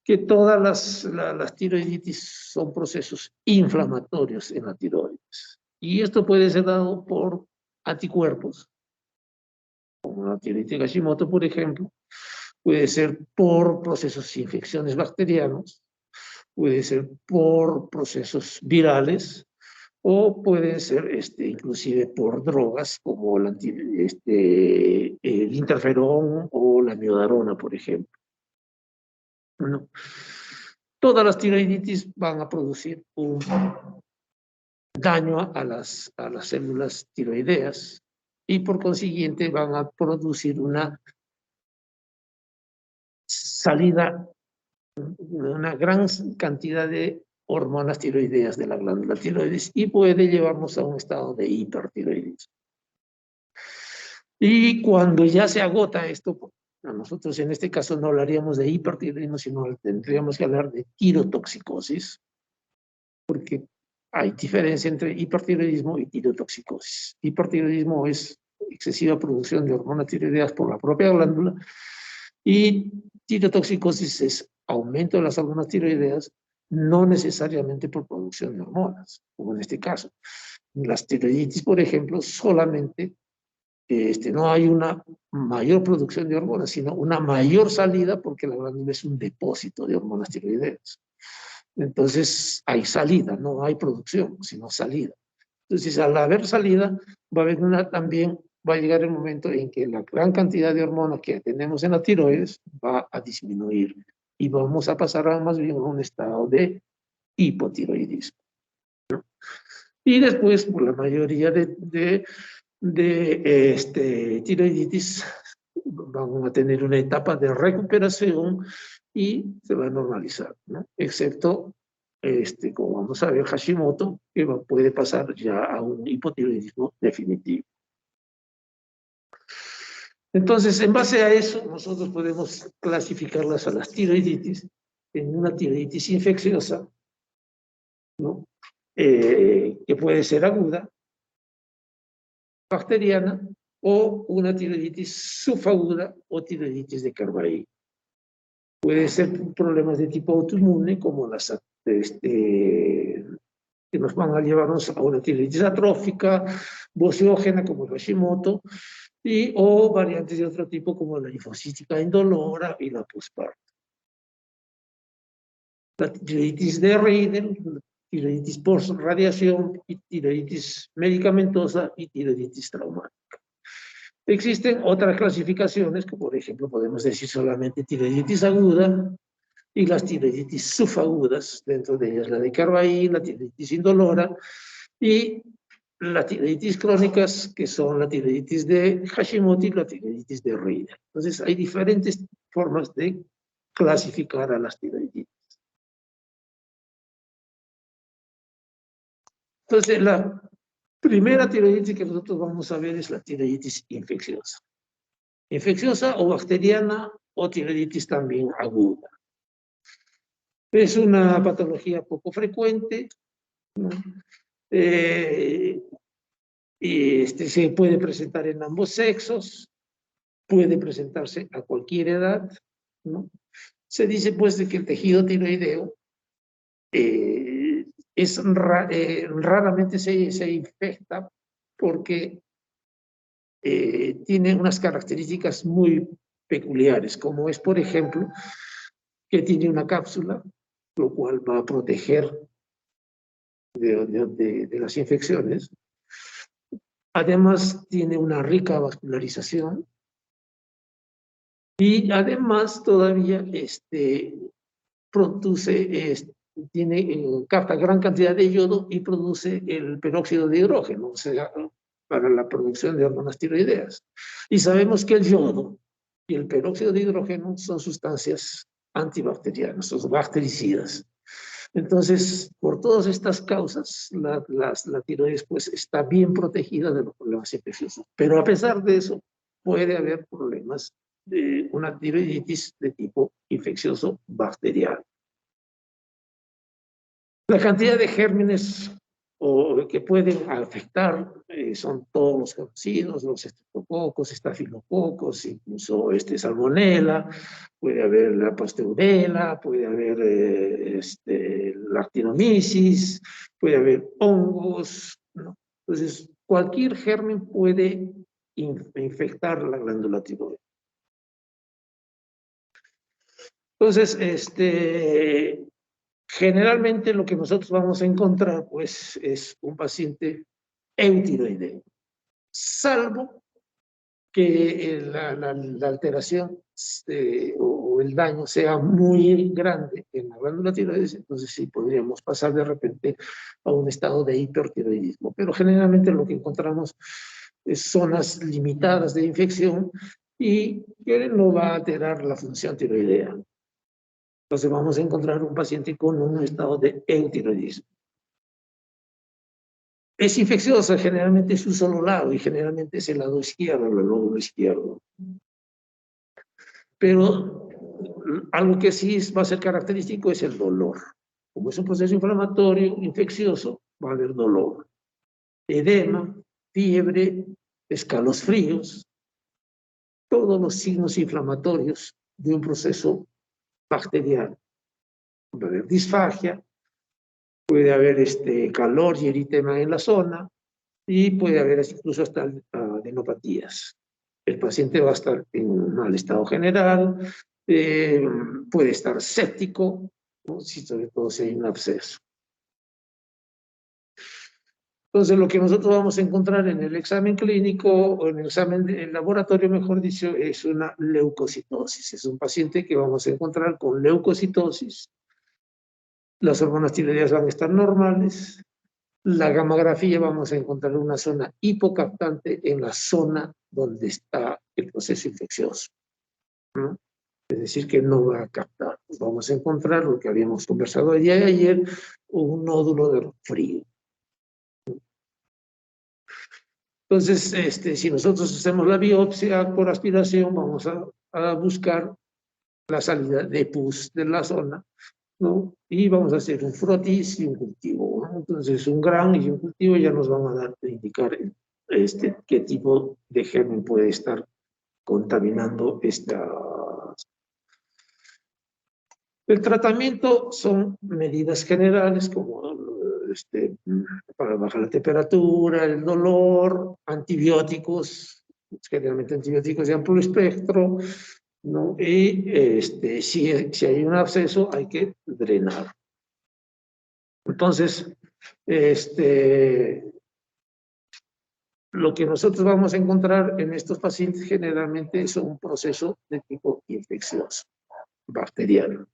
que todas las tiroiditis son procesos inflamatorios en la tiroides. Y esto puede ser dado por anticuerpos, como la tiroiditis Hashimoto, por ejemplo. Puede ser por procesos de infecciones bacterianos, puede ser por procesos virales, o puede ser inclusive por drogas como el interferón o la miodarona, por ejemplo. Bueno, todas las tiroiditis van a producir un daño a las células tiroideas, y por consiguiente van a producir una salida, una gran cantidad de hormonas tiroideas de la glándula tiroides, y puede llevarnos a un estado de hipertiroidismo. Y cuando ya se agota esto, nosotros en este caso no hablaríamos de hipertiroidismo, sino tendríamos que hablar de tirotoxicosis, porque hay diferencia entre hipertiroidismo y tirotoxicosis. Hipertiroidismo es excesiva producción de hormonas tiroideas por la propia glándula, y tirotoxicosis es aumento de las hormonas tiroideas, no necesariamente por producción de hormonas, como en este caso. Las tiroiditis, por ejemplo, solamente no hay una mayor producción de hormonas, sino una mayor salida, porque la glándula es un depósito de hormonas tiroideas. Entonces hay salida, no hay producción, sino salida. Entonces, al haber salida, va a haber también va a llegar el momento en que la gran cantidad de hormonas que tenemos en la tiroides va a disminuir, y vamos a pasar más bien a un estado de hipotiroidismo, ¿no? Y después, por la mayoría de tiroiditis van a tener una etapa de recuperación y se va a normalizar, ¿no? Excepto como vamos a ver, Hashimoto, que puede pasar ya a un hipotiroidismo definitivo. Entonces, en base a eso, nosotros podemos clasificarlas a las tiroiditis en una tiroiditis infecciosa, ¿no? Que puede ser aguda, bacteriana, o una tiroiditis subaguda o tiroiditis de Carvalho. Puede ser problemas de tipo autoinmune, como las que nos van a llevarnos a una tiroiditis atrófica, boceógena, como el Hashimoto, o variantes de otro tipo, como la linfocítica indolora y la posparto. La tiroiditis de Reiner, tiroiditis post-radiación, tiroiditis medicamentosa y tiroiditis traumática. Existen otras clasificaciones, que por ejemplo podemos decir solamente tiroiditis aguda y las tiroiditis subagudas, dentro de ellas la de Carvalho, la tiroiditis indolora y las tiroiditis crónicas, que son la tiroiditis de Hashimoto y la tiroiditis de Reiner. Entonces hay diferentes formas de clasificar a las tiroiditis. Entonces la primera tiroiditis que nosotros vamos a ver es la tiroiditis infecciosa. Infecciosa o bacteriana o tiroiditis también aguda. Es una patología poco frecuente, ¿no? Y se puede presentar en ambos sexos, puede presentarse a cualquier edad, ¿no? Se dice pues de que el tejido tiroideo raramente se infecta porque tiene unas características muy peculiares, como es, por ejemplo, que tiene una cápsula, lo cual va a proteger de las infecciones. Además, tiene una rica vascularización y además todavía capta gran cantidad de yodo y produce el peróxido de hidrógeno, o sea, para la producción de hormonas tiroideas. Y sabemos que el yodo y el peróxido de hidrógeno son sustancias antibacterianas, son bactericidas. Entonces, por todas estas causas, la tiroides pues está bien protegida de los problemas infecciosos. Pero a pesar de eso, puede haber problemas de una tiroiditis de tipo infeccioso bacteriano. La cantidad de gérmenes que pueden afectar son todos los conocidos, los estreptococos, estafilococos, incluso salmonela, puede haber la pasteurela, puede haber la actinomyces, puede haber hongos, ¿no? Entonces, cualquier germen puede infectar la glándula tiroides. Entonces, generalmente lo que nosotros vamos a encontrar, pues, es un paciente eutiroideo, salvo que la alteración o el daño sea muy grande en la glándula tiroides, entonces sí podríamos pasar de repente a un estado de hipertiroidismo. Pero generalmente lo que encontramos es zonas limitadas de infección y que no va a alterar la función tiroidea. Entonces vamos a encontrar un paciente con un estado de eutiroidismo. Es infecciosa, generalmente es un solo lado y generalmente es el lado izquierdo, el lóbulo izquierdo. Pero algo que sí va a ser característico es el dolor. Como es un proceso inflamatorio, infeccioso, va a haber dolor. Edema, fiebre, escalofríos, todos los signos inflamatorios de un proceso bacteriano. Va a haber disfagia, puede haber calor y eritema en la zona y puede haber incluso hasta adenopatías. El paciente va a estar en un mal estado general, puede estar séptico, ¿no? Si sobre todo si hay un absceso. Entonces, lo que nosotros vamos a encontrar en el examen clínico o en el examen del laboratorio, mejor dicho, es una leucocitosis. Es un paciente que vamos a encontrar con leucocitosis. Las hormonas tiroideas van a estar normales. La gammagrafía vamos a encontrar una zona hipocaptante en la zona donde está el proceso infeccioso, ¿no? Es decir, que no va a captar. Vamos a encontrar lo que habíamos conversado el día de ayer, un nódulo de frío. Entonces, si nosotros hacemos la biopsia por aspiración, vamos a buscar la salida de pus de la zona, ¿no? Y vamos a hacer un frotis y un cultivo, ¿no? Entonces, un gran y un cultivo ya nos van a dar a indicar qué tipo de germen puede estar contaminando esta. El tratamiento son medidas generales como para bajar la temperatura, el dolor, antibióticos, generalmente antibióticos de amplio espectro, ¿no? Y si hay un absceso, hay que drenar. Entonces, lo que nosotros vamos a encontrar en estos pacientes generalmente es un proceso de tipo infeccioso, bacteriano.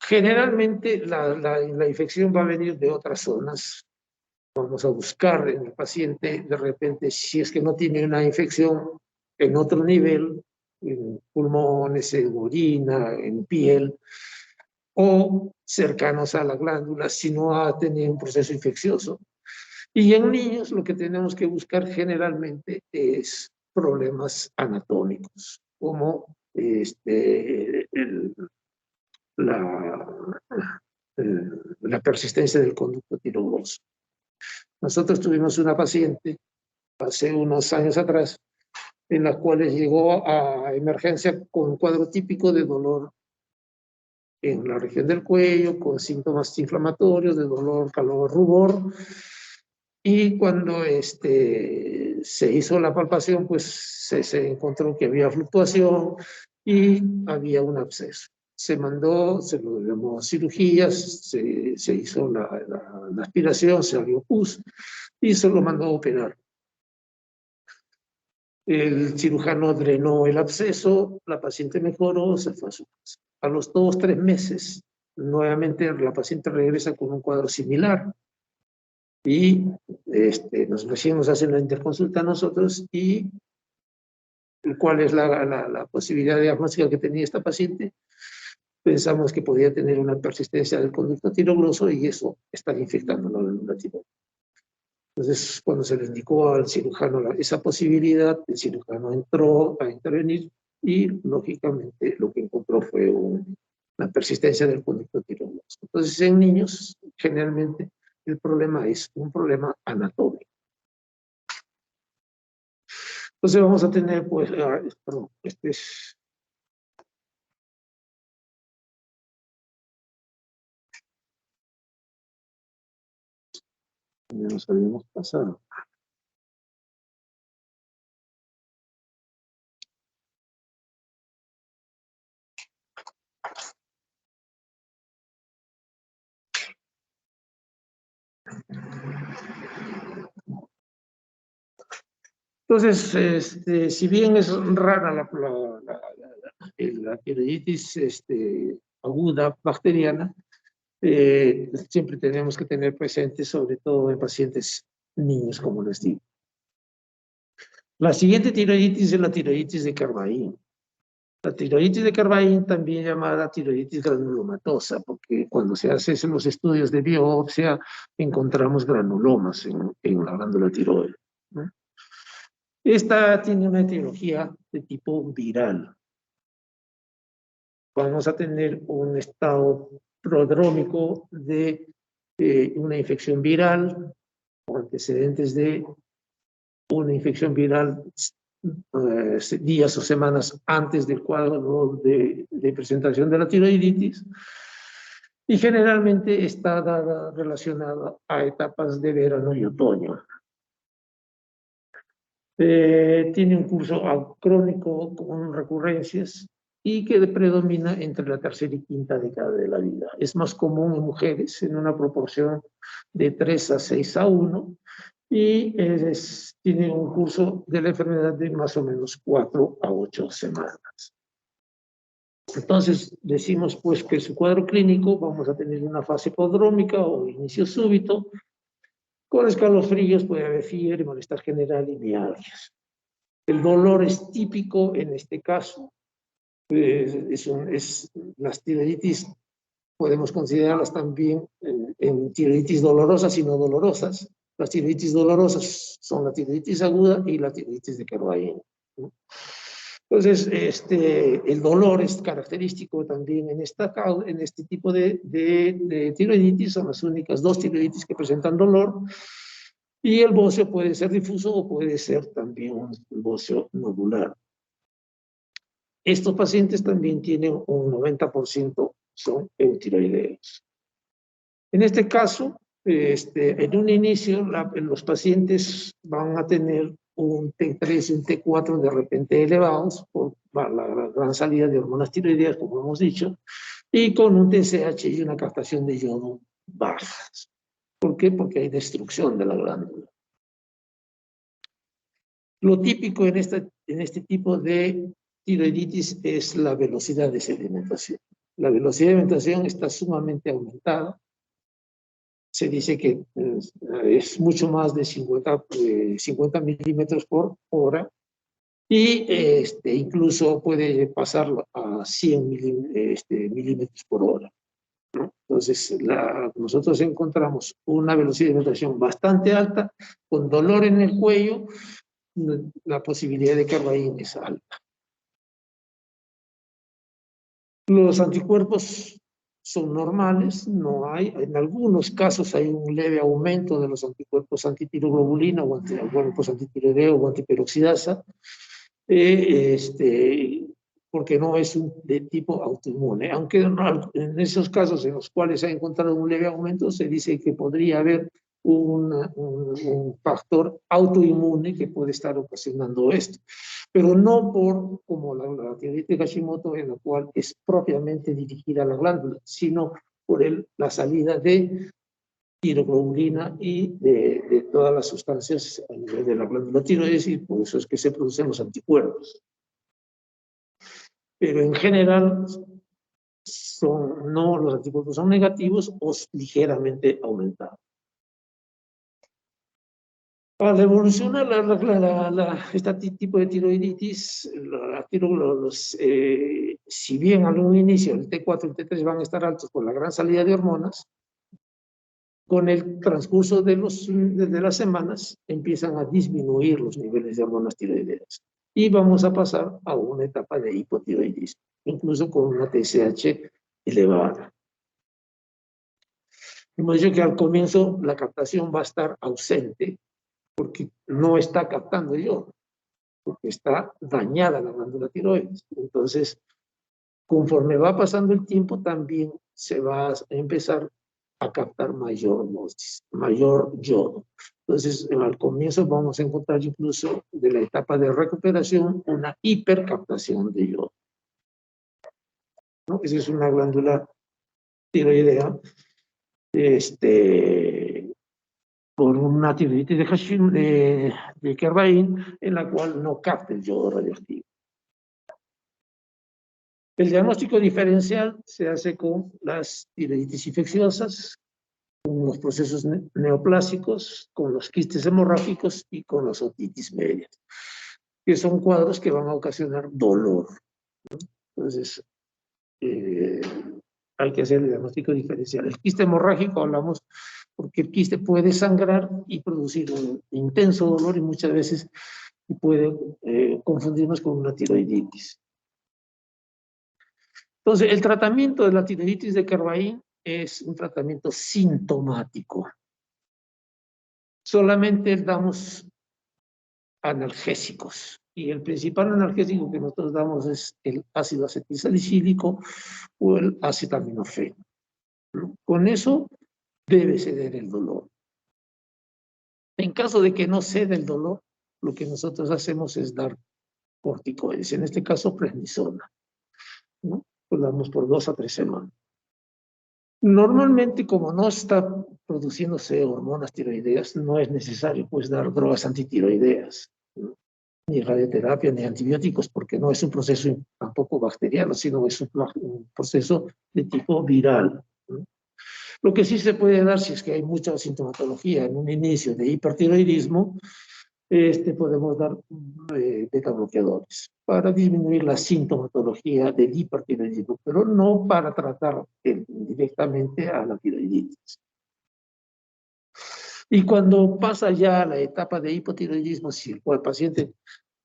Generalmente la infección va a venir de otras zonas. Vamos a buscar en el paciente de repente si es que no tiene una infección en otro nivel, en pulmones, en orina, en piel, o cercanos a la glándula, si no ha tenido un proceso infeccioso. Y en niños lo que tenemos que buscar generalmente es problemas anatómicos, como la persistencia del conducto tiroidoso. Nosotros tuvimos una paciente hace unos años atrás en la cual llegó a emergencia con un cuadro típico de dolor en la región del cuello, con síntomas inflamatorios de dolor, calor, rubor. Y cuando se hizo la palpación, pues se encontró que había fluctuación y había un absceso. Se lo llamó cirugías, se hizo la aspiración, se abrió pus y se lo mandó a operar. El cirujano drenó el absceso, la paciente mejoró, se fue a su casa. A los 2 o 3 meses, nuevamente la paciente regresa con un cuadro similar. Y recién nos hacen la interconsulta a nosotros y cuál es la posibilidad diagnóstica que tenía esta paciente. Pensamos que podía tener una persistencia del conducto tiroidoso y eso está infectando la glándula tiroides. Entonces, cuando se le indicó al cirujano esa posibilidad, el cirujano entró a intervenir y, lógicamente, lo que encontró fue una persistencia del conducto tiroidoso. Entonces, en niños, generalmente, el problema es un problema anatómico. Entonces, vamos a tener, pues, perdón, ya nos habíamos pasado. Entonces, si bien es rara la tiroiditis aguda bacteriana, siempre tenemos que tener presente, sobre todo en pacientes niños, como les digo. La siguiente tiroiditis es la tiroiditis de Carbain. La tiroiditis de Carbain, también llamada tiroiditis granulomatosa, porque cuando se hacen los estudios de biopsia encontramos granulomas en la glándula tiroides, ¿no? Esta tiene una etiología de tipo viral. Vamos a tener un estado prodrómico de una infección viral o antecedentes de una infección viral días o semanas antes del cuadro de presentación de la tiroiditis, y generalmente está relacionada a etapas de verano y otoño. Tiene un curso crónico con recurrencias y que predomina entre la tercera y quinta década de la vida. Es más común en mujeres en una proporción de 3 a 6 a 1 y tiene un curso de la enfermedad de más o menos 4 a 8 semanas. Entonces decimos pues que en su cuadro clínico vamos a tener una fase prodrómica o inicio súbito, Con escalofríos puede haber fiebre, malestar general y mialgias. El dolor es típico en este caso. Las tiroiditis podemos considerarlas también en tiroiditis dolorosas y no dolorosas. Las tiroiditis dolorosas son la tiroiditis aguda y la tiroiditis de Kerr-Wein, ¿no? Entonces, el dolor es característico también en este tipo de tiroiditis. Son las únicas dos tiroiditis que presentan dolor. Y el bocio puede ser difuso o puede ser también un bocio nodular. Estos pacientes también tienen un 90% son eutiroideos. En este caso, en un inicio, los pacientes van a tener un T3 y un T4 de repente elevados por la gran salida de hormonas tiroideas, como hemos dicho, y con un TSH y una captación de yodo bajas. ¿Por qué? Porque hay destrucción de la glándula. Lo típico en este tipo de tiroiditis es la velocidad de sedimentación. La velocidad de sedimentación está sumamente aumentada. Se dice que es mucho más de 50 milímetros por hora y incluso puede pasar a 100 milímetros por hora, ¿no? Entonces, nosotros encontramos una velocidad de sedimentación bastante alta, con dolor en el cuello. La posibilidad de Kerr-Wein es alta. Los anticuerpos son normales, en algunos casos hay un leve aumento de los anticuerpos antitiroglobulina o anticuerpos antitiroideo o antiperoxidasa, porque no es de tipo autoinmune. Aunque en esos casos en los cuales se ha encontrado un leve aumento, se dice que podría haber un factor autoinmune que puede estar ocasionando esto, pero no como la tiroiditis Hashimoto, en la cual es propiamente dirigida a la glándula, sino por la salida de tiroglobulina y de todas las sustancias a nivel de la glándula tiroides, y por eso es que se producen los anticuerpos. Pero en general, los anticuerpos son negativos o ligeramente aumentados. Al evolucionar este tipo de tiroiditis, si bien al un inicio el T4 y el T3 van a estar altos por la gran salida de hormonas, con el transcurso de las semanas empiezan a disminuir los niveles de hormonas tiroideas y vamos a pasar a una etapa de hipotiroidismo, incluso con una TSH elevada. Hemos dicho que al comienzo la captación va a estar ausente porque no está captando yodo, porque está dañada la glándula tiroides. Entonces, conforme va pasando el tiempo, también se va a empezar a captar mayor dosis, mayor yodo. Entonces, al comienzo vamos a encontrar incluso de la etapa de recuperación una hipercaptación de yodo, ¿no? Esa es una glándula tiroidea por una tiroiditis de Kerr-Wein, en la cual no capta el yodo radioactivo. El diagnóstico diferencial se hace con las tiroiditis infecciosas, con los procesos neoplásicos, con los quistes hemorrágicos y con las otitis medias, que son cuadros que van a ocasionar dolor, ¿no? Entonces, hay que hacer el diagnóstico diferencial. El quiste hemorrágico hablamos porque el quiste puede sangrar y producir un intenso dolor y muchas veces puede confundirnos con una tiroiditis. Entonces, el tratamiento de la tiroiditis de Kerr-Wein es un tratamiento sintomático. Solamente damos analgésicos. Y el principal analgésico que nosotros damos es el ácido acetilsalicílico o el acetaminofén, ¿no? Con eso debe ceder el dolor. En caso de que no ceda el dolor, lo que nosotros hacemos es dar corticoides, en este caso prednisona, ¿no? Lo damos por 2 a 3 semanas. Normalmente, como no está produciéndose hormonas tiroideas, no es necesario pues dar drogas antitiroideas, ¿no? Ni radioterapia, ni antibióticos, porque no es un proceso tampoco bacteriano, sino es un proceso de tipo viral, ¿no? Lo que sí se puede dar, si es que hay mucha sintomatología en un inicio de hipertiroidismo, podemos dar beta bloqueadores para disminuir la sintomatología del hipertiroidismo, pero no para tratar directamente a la tiroiditis. Y cuando pasa ya la etapa de hipotiroidismo, si el paciente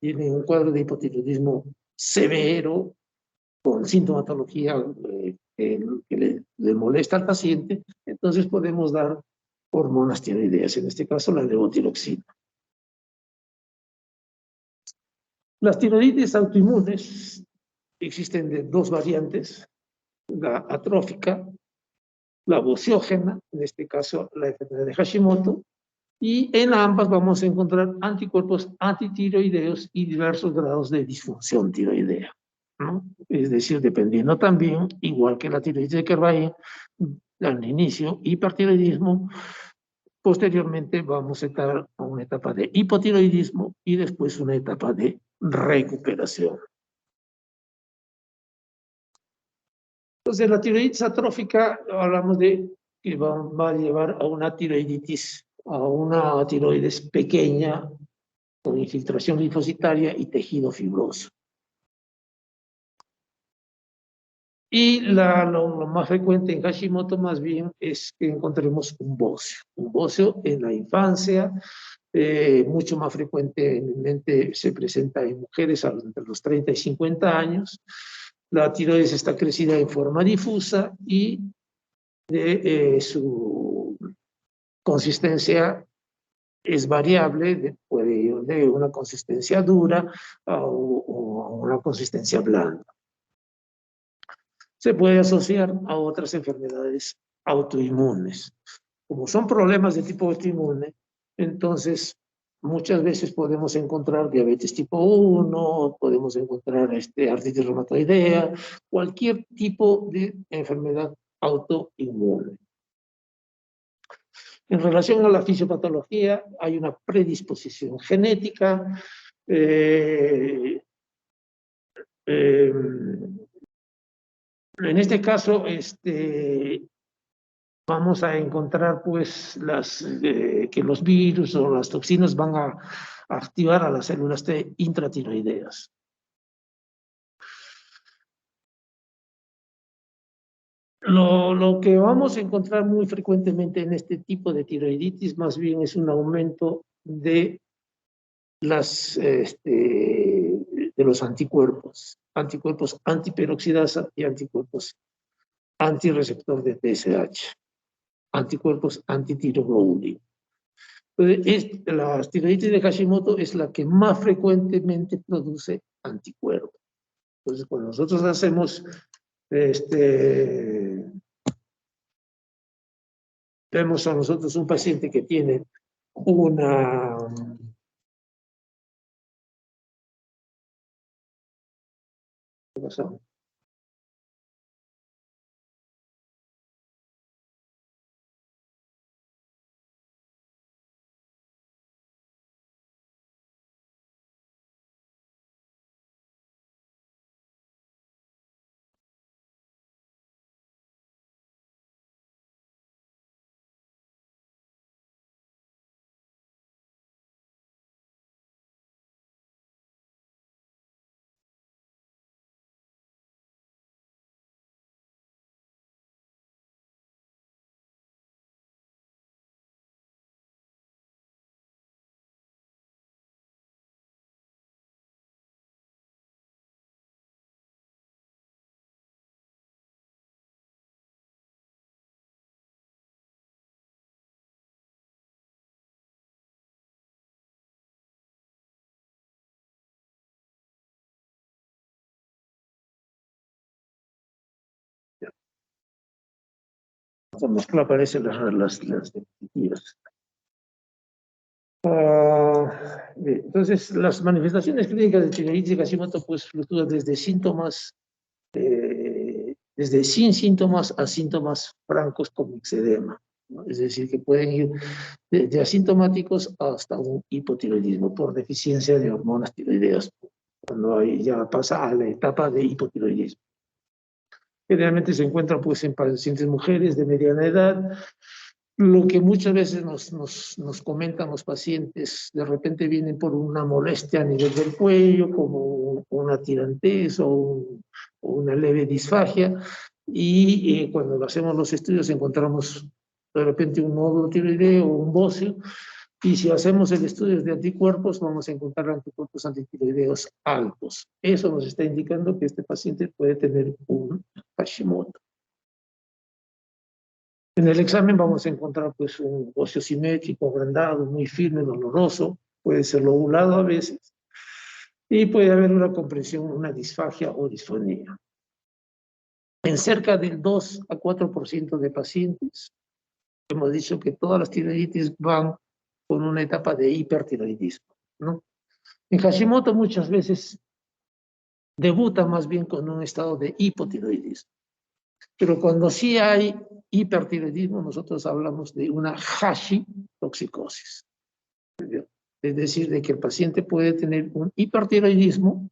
tiene un cuadro de hipotiroidismo severo, con sintomatología que le molesta al paciente, entonces podemos dar hormonas tiroideas, en este caso la levotiroxina. Las tiroides autoinmunes existen de dos variantes, la atrófica, la vociógena, en este caso la enfermedad de Hashimoto, y en ambas vamos a encontrar anticuerpos antitiroideos y diversos grados de disfunción tiroidea, ¿no? Es decir, dependiendo también, igual que la tiroides de Kervain, al inicio hipertiroidismo, posteriormente vamos a estar a una etapa de hipotiroidismo y después una etapa de recuperación. Entonces, la tiroiditis atrófica, hablamos de que va a llevar a una tiroiditis, a una tiroides pequeña, con infiltración linfocitaria y tejido fibroso. Y lo más frecuente en Hashimoto más bien es que encontremos un bocio en la infancia, mucho más frecuentemente se presenta en mujeres entre los 30 y 50 años. La tiroides está crecida en forma difusa y su consistencia es variable, puede ir de una consistencia dura a una consistencia blanda. Se puede asociar a otras enfermedades autoinmunes. Como son problemas de tipo autoinmune, entonces muchas veces podemos encontrar diabetes tipo 1, podemos encontrar artritis reumatoidea, cualquier tipo de enfermedad autoinmune. En relación a la fisiopatología, hay una predisposición genética, en este caso, vamos a encontrar pues que los virus o las toxinas van a activar a las células T intratiroideas. Lo que vamos a encontrar muy frecuentemente en este tipo de tiroiditis más bien es un aumento de los anticuerpos antiperoxidasa y anticuerpos antirreceptor de TSH, anticuerpos antitiroglobulina. La tiroiditis de Hashimoto es la que más frecuentemente produce anticuerpos. Entonces, cuando nosotros hacemos vemos a nosotros un paciente que tiene una ¿qué pasó? Esta mezcla aparecen las diapositivas. Entonces, las manifestaciones clínicas de tiroiditis de Hashimoto pues fluctúan desde síntomas, desde sin síntomas a síntomas francos como eczedema, ¿no? Es decir, que pueden ir de asintomáticos hasta un hipotiroidismo por deficiencia de hormonas tiroideas, cuando ya pasa a la etapa de hipotiroidismo. Generalmente se encuentran pues en pacientes mujeres de mediana edad. Lo que muchas veces nos comentan los pacientes, de repente vienen por una molestia a nivel del cuello, como una tirantez o una leve disfagia, y cuando hacemos los estudios encontramos de repente un nódulo tiroideo o un bóceo, y si hacemos el estudio de anticuerpos, vamos a encontrar anticuerpos antitiroideos altos. Eso nos está indicando que este paciente puede tener un Hashimoto. En el examen vamos a encontrar pues un óseo simétrico, agrandado, muy firme, doloroso, puede ser lobulado a veces, y puede haber una compresión, una disfagia o disfonía. En cerca del 2 a 4% de pacientes, hemos dicho que todas las tiroiditis van con una etapa de hipertiroidismo, ¿no? En Hashimoto muchas veces debuta más bien con un estado de hipotiroidismo. Pero cuando sí hay hipertiroidismo, nosotros hablamos de una Hashitoxicosis. Es decir, de que el paciente puede tener un hipertiroidismo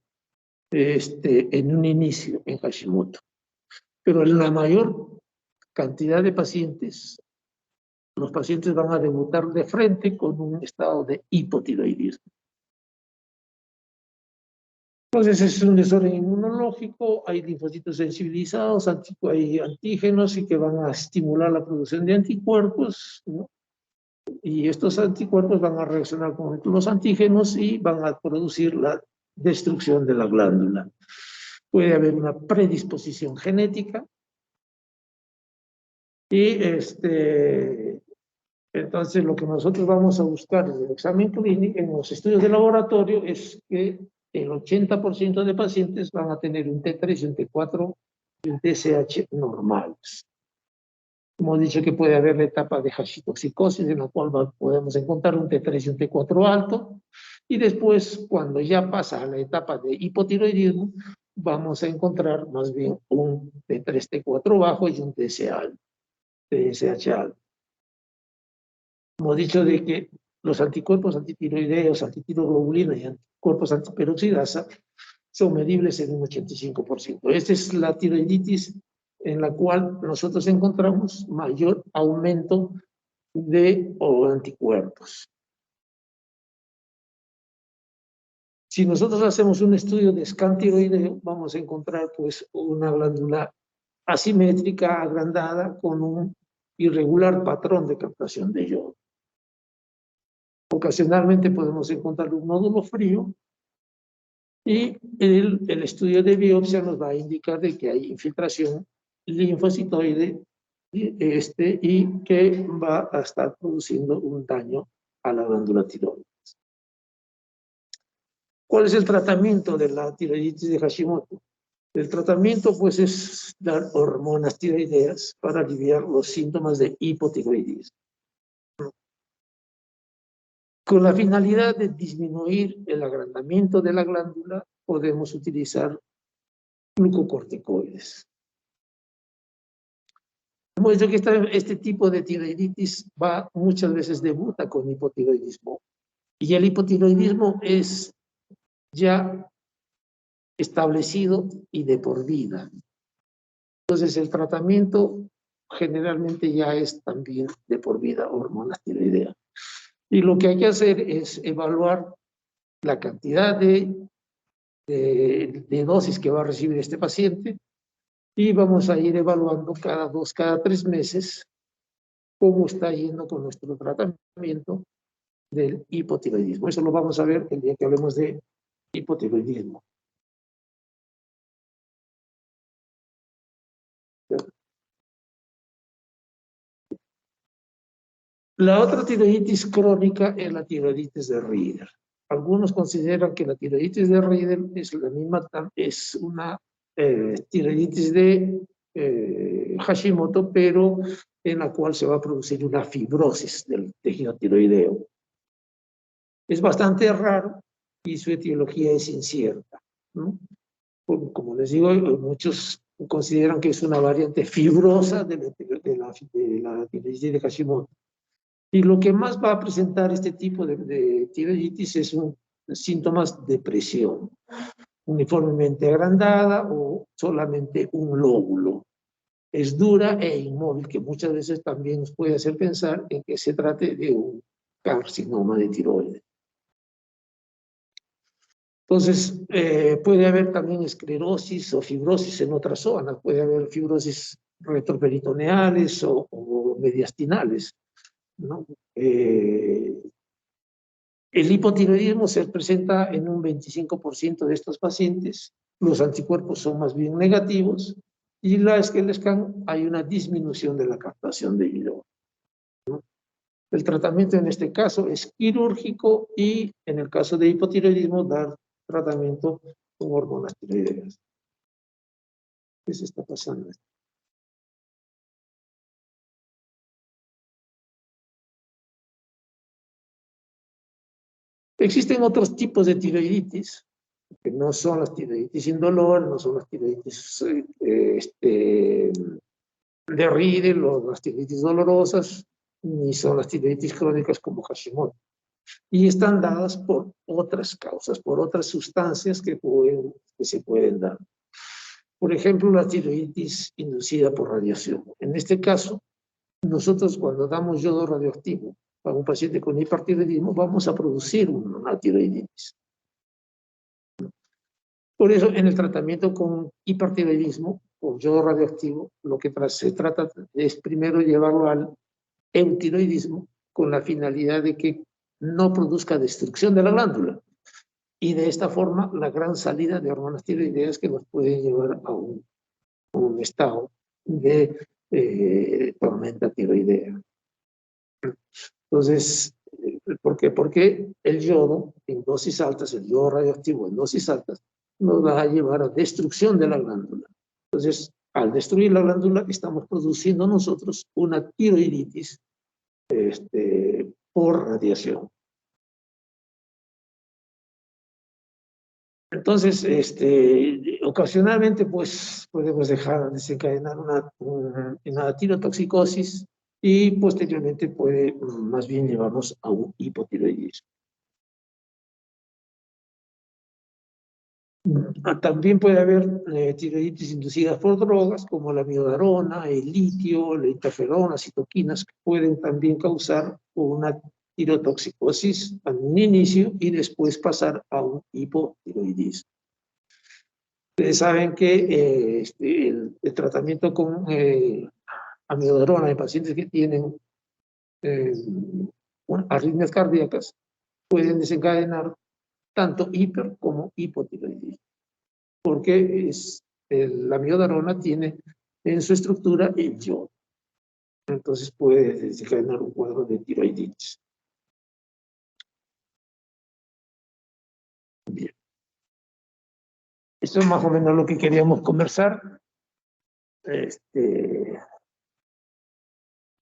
en un inicio en Hashimoto. Pero en la mayor cantidad de pacientes, los pacientes van a debutar de frente con un estado de hipotiroidismo. Entonces es un desorden inmunológico, hay linfocitos sensibilizados, hay antígenos y que van a estimular la producción de anticuerpos, ¿no? Y estos anticuerpos van a reaccionar con los antígenos y van a producir la destrucción de la glándula. Puede haber una predisposición genética y entonces lo que nosotros vamos a buscar en el examen clínico, en los estudios de laboratorio, es que el 80% de pacientes van a tener un T3 y un T4 y un TSH normales. Hemos dicho que puede haber la etapa de hashitoxicosis, en la cual podemos encontrar un T3 y un T4 alto, y después, cuando ya pasa a la etapa de hipotiroidismo, vamos a encontrar más bien un T3, T4 bajo y un TSH alto. Hemos dicho de que los anticuerpos antitiroideos, antitiroglobulina y anticuerpos antiperoxidasa son medibles en un 85%. Esta es la tiroiditis en la cual nosotros encontramos mayor aumento de anticuerpos. Si nosotros hacemos un estudio de scan tiroideo, vamos a encontrar pues una glándula asimétrica, agrandada, con un irregular patrón de captación de yodo. Ocasionalmente podemos encontrar un nódulo frío y el estudio de biopsia nos va a indicar de que hay infiltración linfocitoide y que va a estar produciendo un daño a la glándula tiroides. ¿Cuál es el tratamiento de la tiroiditis de Hashimoto? El tratamiento pues es dar hormonas tiroideas para aliviar los síntomas de hipotiroidismo, con la finalidad de disminuir el agrandamiento de la glándula. Podemos utilizar glucocorticoides. Hemos dicho que este tipo de tiroiditis muchas veces debuta con hipotiroidismo, y el hipotiroidismo es ya establecido y de por vida. Entonces el tratamiento generalmente ya es también de por vida, hormonas tiroideas. Y lo que hay que hacer es evaluar la cantidad de dosis que va a recibir este paciente, y vamos a ir evaluando cada 2, cada 3 meses cómo está yendo con nuestro tratamiento del hipotiroidismo. Eso lo vamos a ver el día que hablemos de hipotiroidismo. La otra tiroiditis crónica es la tiroiditis de Rieder. Algunos consideran que la tiroiditis de Rieder es la misma, es una tiroiditis de Hashimoto, pero en la cual se va a producir una fibrosis del tejido tiroideo. Es bastante raro y su etiología es incierta, ¿no? Como les digo, muchos consideran que es una variante fibrosa de la tiroiditis de Hashimoto. Y lo que más va a presentar este tipo de tiroiditis es síntomas de presión. uniformemente agrandada o solamente un lóbulo. Es dura e inmóvil, que muchas veces también nos puede hacer pensar en que se trate de un carcinoma de tiroides. Entonces, puede haber también esclerosis o fibrosis en otras zonas, puede haber fibrosis retroperitoneales o mediastinales, ¿no? El hipotiroidismo se presenta en un 25% de estos pacientes, los anticuerpos son más bien negativos, y la SCAN hay una disminución de la captación de hidrógeno. El tratamiento en este caso es quirúrgico y en el caso de hipotiroidismo dar tratamiento con hormonas tiroideas. ¿Qué se está pasando? Existen otros tipos de tiroiditis, que no son las tiroiditis indolor, no son las tiroiditis de Riedel o las tiroiditis dolorosas, ni son las tiroiditis crónicas como Hashimoto. Y están dadas por otras causas, por otras sustancias que se pueden dar. Por ejemplo, la tiroiditis inducida por radiación. En este caso, nosotros cuando damos yodo radioactivo a un paciente con hipertiroidismo, vamos a producir una tiroiditis. Por eso, en el tratamiento con hipertiroidismo, con yodo radioactivo, lo que se trata es primero llevarlo al eutiroidismo con la finalidad de que no produzca destrucción de la glándula. Y de esta forma, la gran salida de hormonas tiroideas que nos pueden llevar a un estado de tormenta tiroidea. Entonces, ¿por qué? Porque el yodo en dosis altas, el yodo radioactivo en dosis altas, nos va a llevar a destrucción de la glándula. Entonces, al destruir la glándula, estamos produciendo nosotros una tiroiditis por radiación. Entonces, ocasionalmente, pues, podemos dejar desencadenar una tirotoxicosis y posteriormente puede más bien llevarnos a un hipotiroidismo. También puede haber tiroiditis inducidas por drogas como la miodarona, el litio, la interferona, citoquinas, que pueden también causar una tirotoxicosis en un inicio y después pasar a un hipotiroidismo. Ustedes saben que el tratamiento con amiodarona en pacientes que tienen arritmias cardíacas pueden desencadenar tanto hiper como hipotiroidismo, porque la amiodarona tiene en su estructura el yodo. Entonces puede desencadenar un cuadro de tiroiditis. Bien. Esto es más o menos lo que queríamos conversar.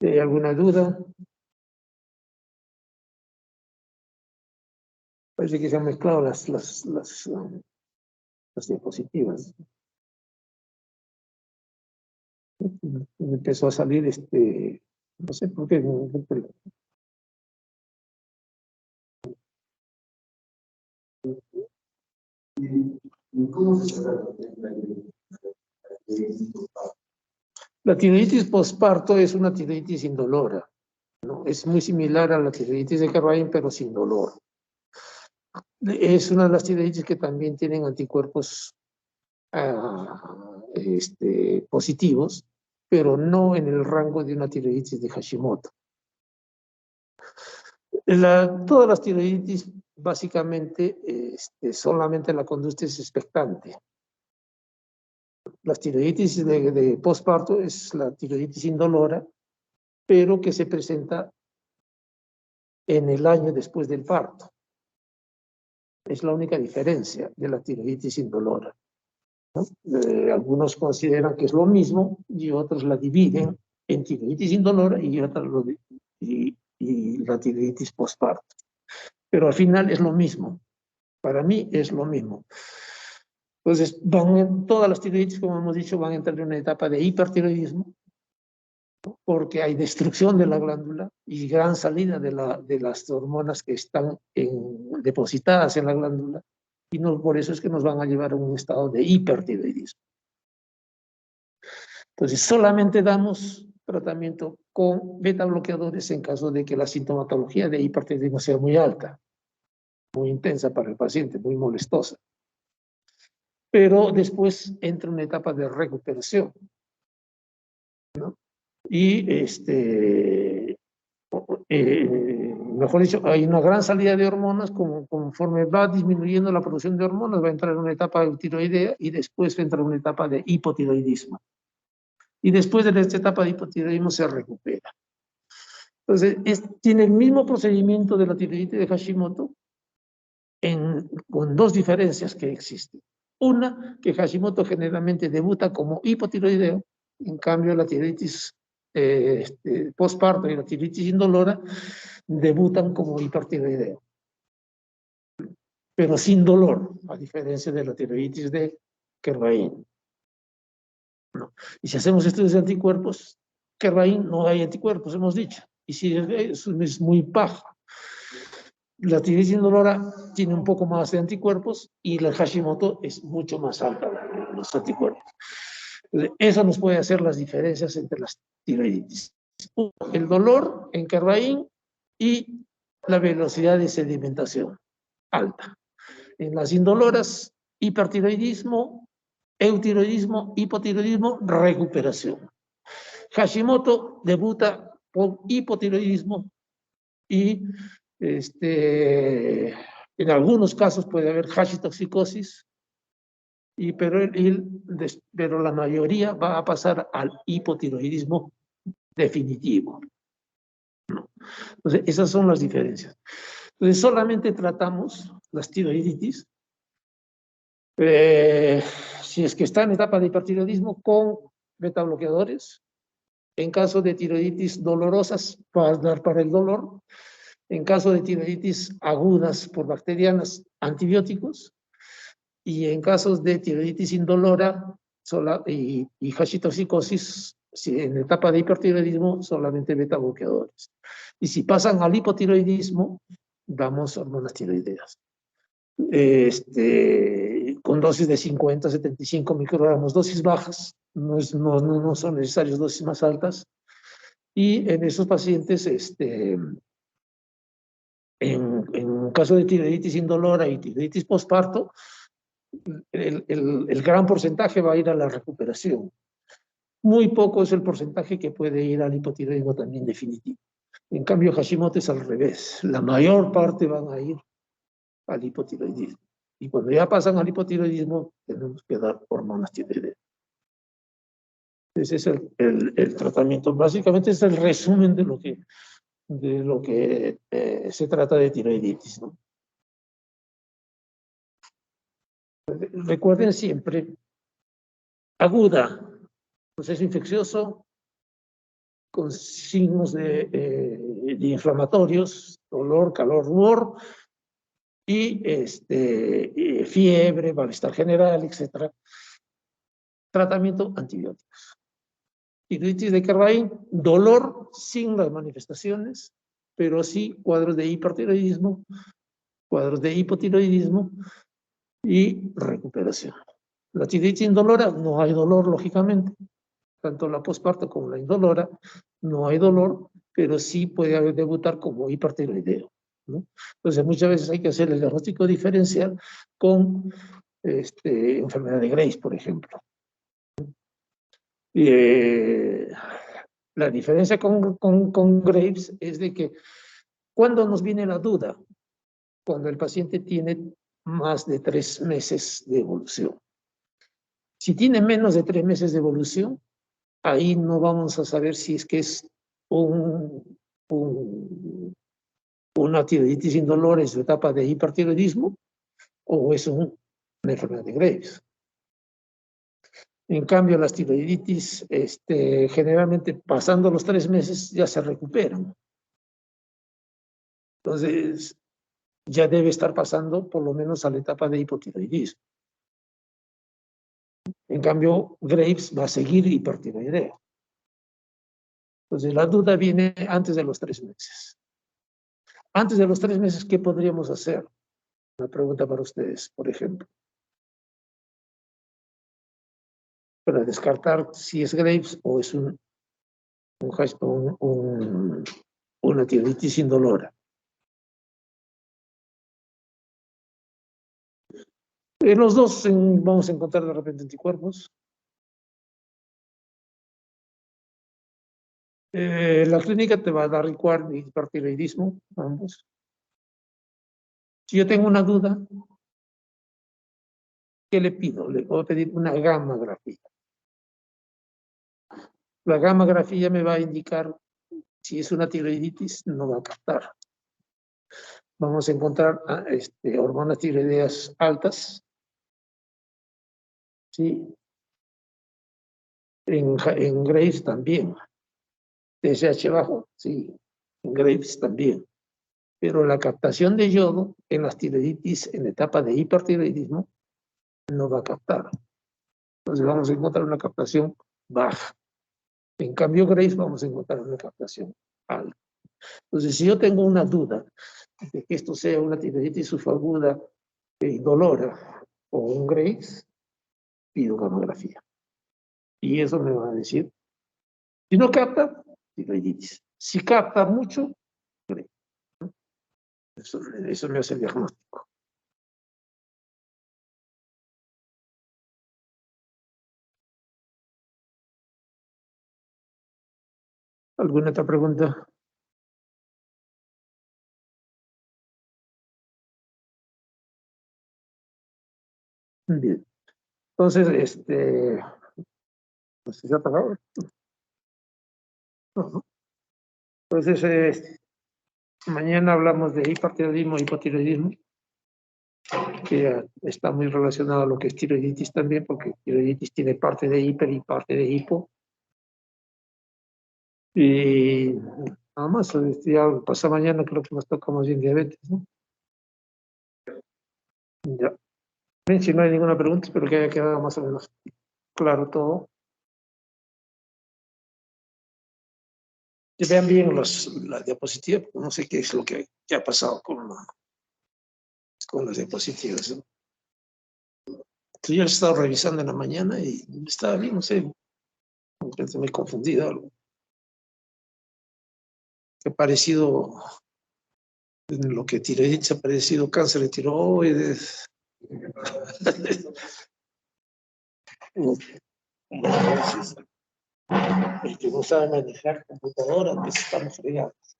¿Hay alguna duda? Parece que se han mezclado las diapositivas. Me empezó a salir no sé por qué. ¿Cómo se trata la tiroiditis postparto? Es una tiroiditis indolora, ¿no? Es muy similar a la tiroiditis de Kerwain, pero sin dolor. Es una de las tiroiditis que también tienen anticuerpos positivos, pero no en el rango de una tiroiditis de Hashimoto. Todas las tiroiditis básicamente solamente la conducta es expectante. La tiroiditis de postparto es la tiroiditis indolora, pero que se presenta en el año después del parto. Es la única diferencia de la tiroiditis indolora, ¿no? Algunos consideran que es lo mismo y otros la dividen en tiroiditis indolora y la tiroiditis postparto. Pero al final es lo mismo. Para mí es lo mismo. Entonces, todas las tiroiditis, como hemos dicho, van a entrar en una etapa de hipertiroidismo, porque hay destrucción de la glándula y gran salida de las hormonas que están depositadas en la glándula, Y no por eso es que nos van a llevar a un estado de hipertiroidismo. Entonces, solamente damos tratamiento con beta bloqueadores en caso de que la sintomatología de hipertiroidismo sea muy alta, muy intensa para el paciente, muy molestosa. Pero después entra una etapa de recuperación, ¿no? Y mejor dicho, hay una gran salida de hormonas, conforme va disminuyendo la producción de hormonas, va a entrar en una etapa de tiroidea y después entra en una etapa de hipotiroidismo. Y después de esta etapa de hipotiroidismo se recupera. Entonces, tiene el mismo procedimiento de la tiroiditis de Hashimoto, con dos diferencias que existen. Una, que Hashimoto generalmente debuta como hipotiroideo, en cambio la tiroiditis postparto y la tiroiditis indolora debutan como hipertiroideo, pero sin dolor, a diferencia de la tiroiditis de Kervain. ¿No? Y si hacemos estudios de anticuerpos, Kervain no hay anticuerpos, hemos dicho, y si es muy baja. La tiroiditis indolora tiene un poco más de anticuerpos y la Hashimoto es mucho más alta los anticuerpos. Entonces, eso nos puede hacer las diferencias entre las tiroiditis. El dolor en Kervain y la velocidad de sedimentación alta. En las indoloras, hipertiroidismo, eutiroidismo, hipotiroidismo, recuperación. Hashimoto debuta por hipotiroidismo y en algunos casos puede haber hashitoxicosis, pero la mayoría va a pasar al hipotiroidismo definitivo. ¿No? Entonces, esas son las diferencias. Entonces, solamente tratamos las tiroiditis si es que está en etapa de hipertiroidismo con betabloqueadores. En caso de tiroiditis dolorosas, para dar para el dolor. En caso de tiroiditis agudas por bacterianas, antibióticos. Y en casos de tiroiditis indolora y hashitoxicosis, si en etapa de hipertiroidismo, solamente betabloqueadores. Y si pasan al hipotiroidismo, damos hormonas tiroideas. Con dosis de 50, 75 microgramos, dosis bajas, no son necesarias dosis más altas. Y en esos pacientes, en caso de tiroiditis indolora y tiroiditis postparto, el gran porcentaje va a ir a la recuperación. Muy poco es el porcentaje que puede ir al hipotiroidismo también definitivo. En cambio, Hashimoto es al revés. La mayor parte van a ir al hipotiroidismo. Y cuando ya pasan al hipotiroidismo, tenemos que dar hormonas tiroideas. Ese es el tratamiento. Básicamente es el resumen de lo que se trata de tiroiditis, ¿no? Recuerden siempre, aguda, proceso infeccioso, con signos de inflamatorios, dolor, calor, rumor, y fiebre, malestar general, etc. Tratamiento antibióticos. Tiroiditis de Kervain, dolor sin las manifestaciones, pero sí cuadros de hipertiroidismo, cuadros de hipotiroidismo y recuperación. La tiroiditis indolora, no hay dolor, lógicamente. Tanto la postparto como la indolora, no hay dolor, pero sí puede debutar como hipertiroideo, ¿no? Entonces, muchas veces hay que hacer el diagnóstico diferencial con enfermedad de Graves, por ejemplo. La diferencia con Graves es de que cuando nos viene la duda, cuando el paciente tiene más de 3 meses de evolución. Si tiene menos de 3 meses de evolución, ahí no vamos a saber si es que es una tiroiditis indolora en su etapa de hipertiroidismo o es una enfermedad de Graves. En cambio, las tiroiditis generalmente pasando los 3 meses ya se recuperan. Entonces, ya debe estar pasando por lo menos a la etapa de hipotiroidismo. En cambio, Graves va a seguir hipertiroidea. Entonces, la duda viene antes de los 3 meses. Antes de los 3 meses, ¿qué podríamos hacer? Una pregunta para ustedes, por ejemplo. Para descartar si es Graves o es una tiroiditis indolora. En los dos vamos a encontrar de repente anticuerpos. La clínica te va a dar Ricard y hipertiroidismo, ambos. Si yo tengo una duda, ¿qué le pido? Le puedo pedir una gammagrafía. La gammagrafía me va a indicar si es una tiroiditis, no va a captar. Vamos a encontrar hormonas tiroideas altas, ¿sí? En Graves también. TSH bajo, sí. En Graves también. Pero la captación de yodo en las tiroiditis en etapa de hipertiroidismo no va a captar. Entonces vamos a encontrar una captación baja. En cambio, Graves vamos a encontrar una captación alta. Entonces, si yo tengo una duda de que esto sea una tiroiditis subaguda indolora o un Graves, pido gamografía. Y eso me va a decir, si no capta, tiroiditis. Si capta mucho, Graves. Eso me hace el diagnóstico. ¿Alguna otra pregunta? Bien. Entonces, no sé si se ha apagado. No. Entonces, mañana hablamos de hipertiroidismo y hipotiroidismo, que está muy relacionado a lo que es tiroiditis también, porque tiroiditis tiene parte de hiper y parte de hipo. Y nada más, ya pasa mañana creo que nos toca más bien diabetes, ¿no? Ya. Bien, si no hay ninguna pregunta, espero que haya quedado más o menos claro todo. Que vean bien la diapositiva, no sé qué es lo que ha pasado con las diapositivas, ¿no? Yo he estado revisando en la mañana y estaba bien, no sé, me he confundido algo. Que ha parecido, en lo que tiroiditis ha parecido cáncer de tiroides. El que no sabe manejar computadora, pues estamos fregados.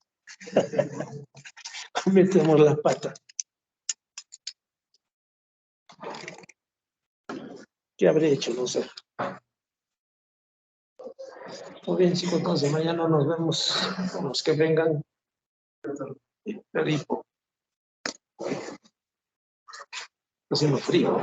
Metemos la pata. ¿Qué habré hecho? No sé. Muy bien, chicos, entonces mañana nos vemos con los que vengan. Está haciendo frío.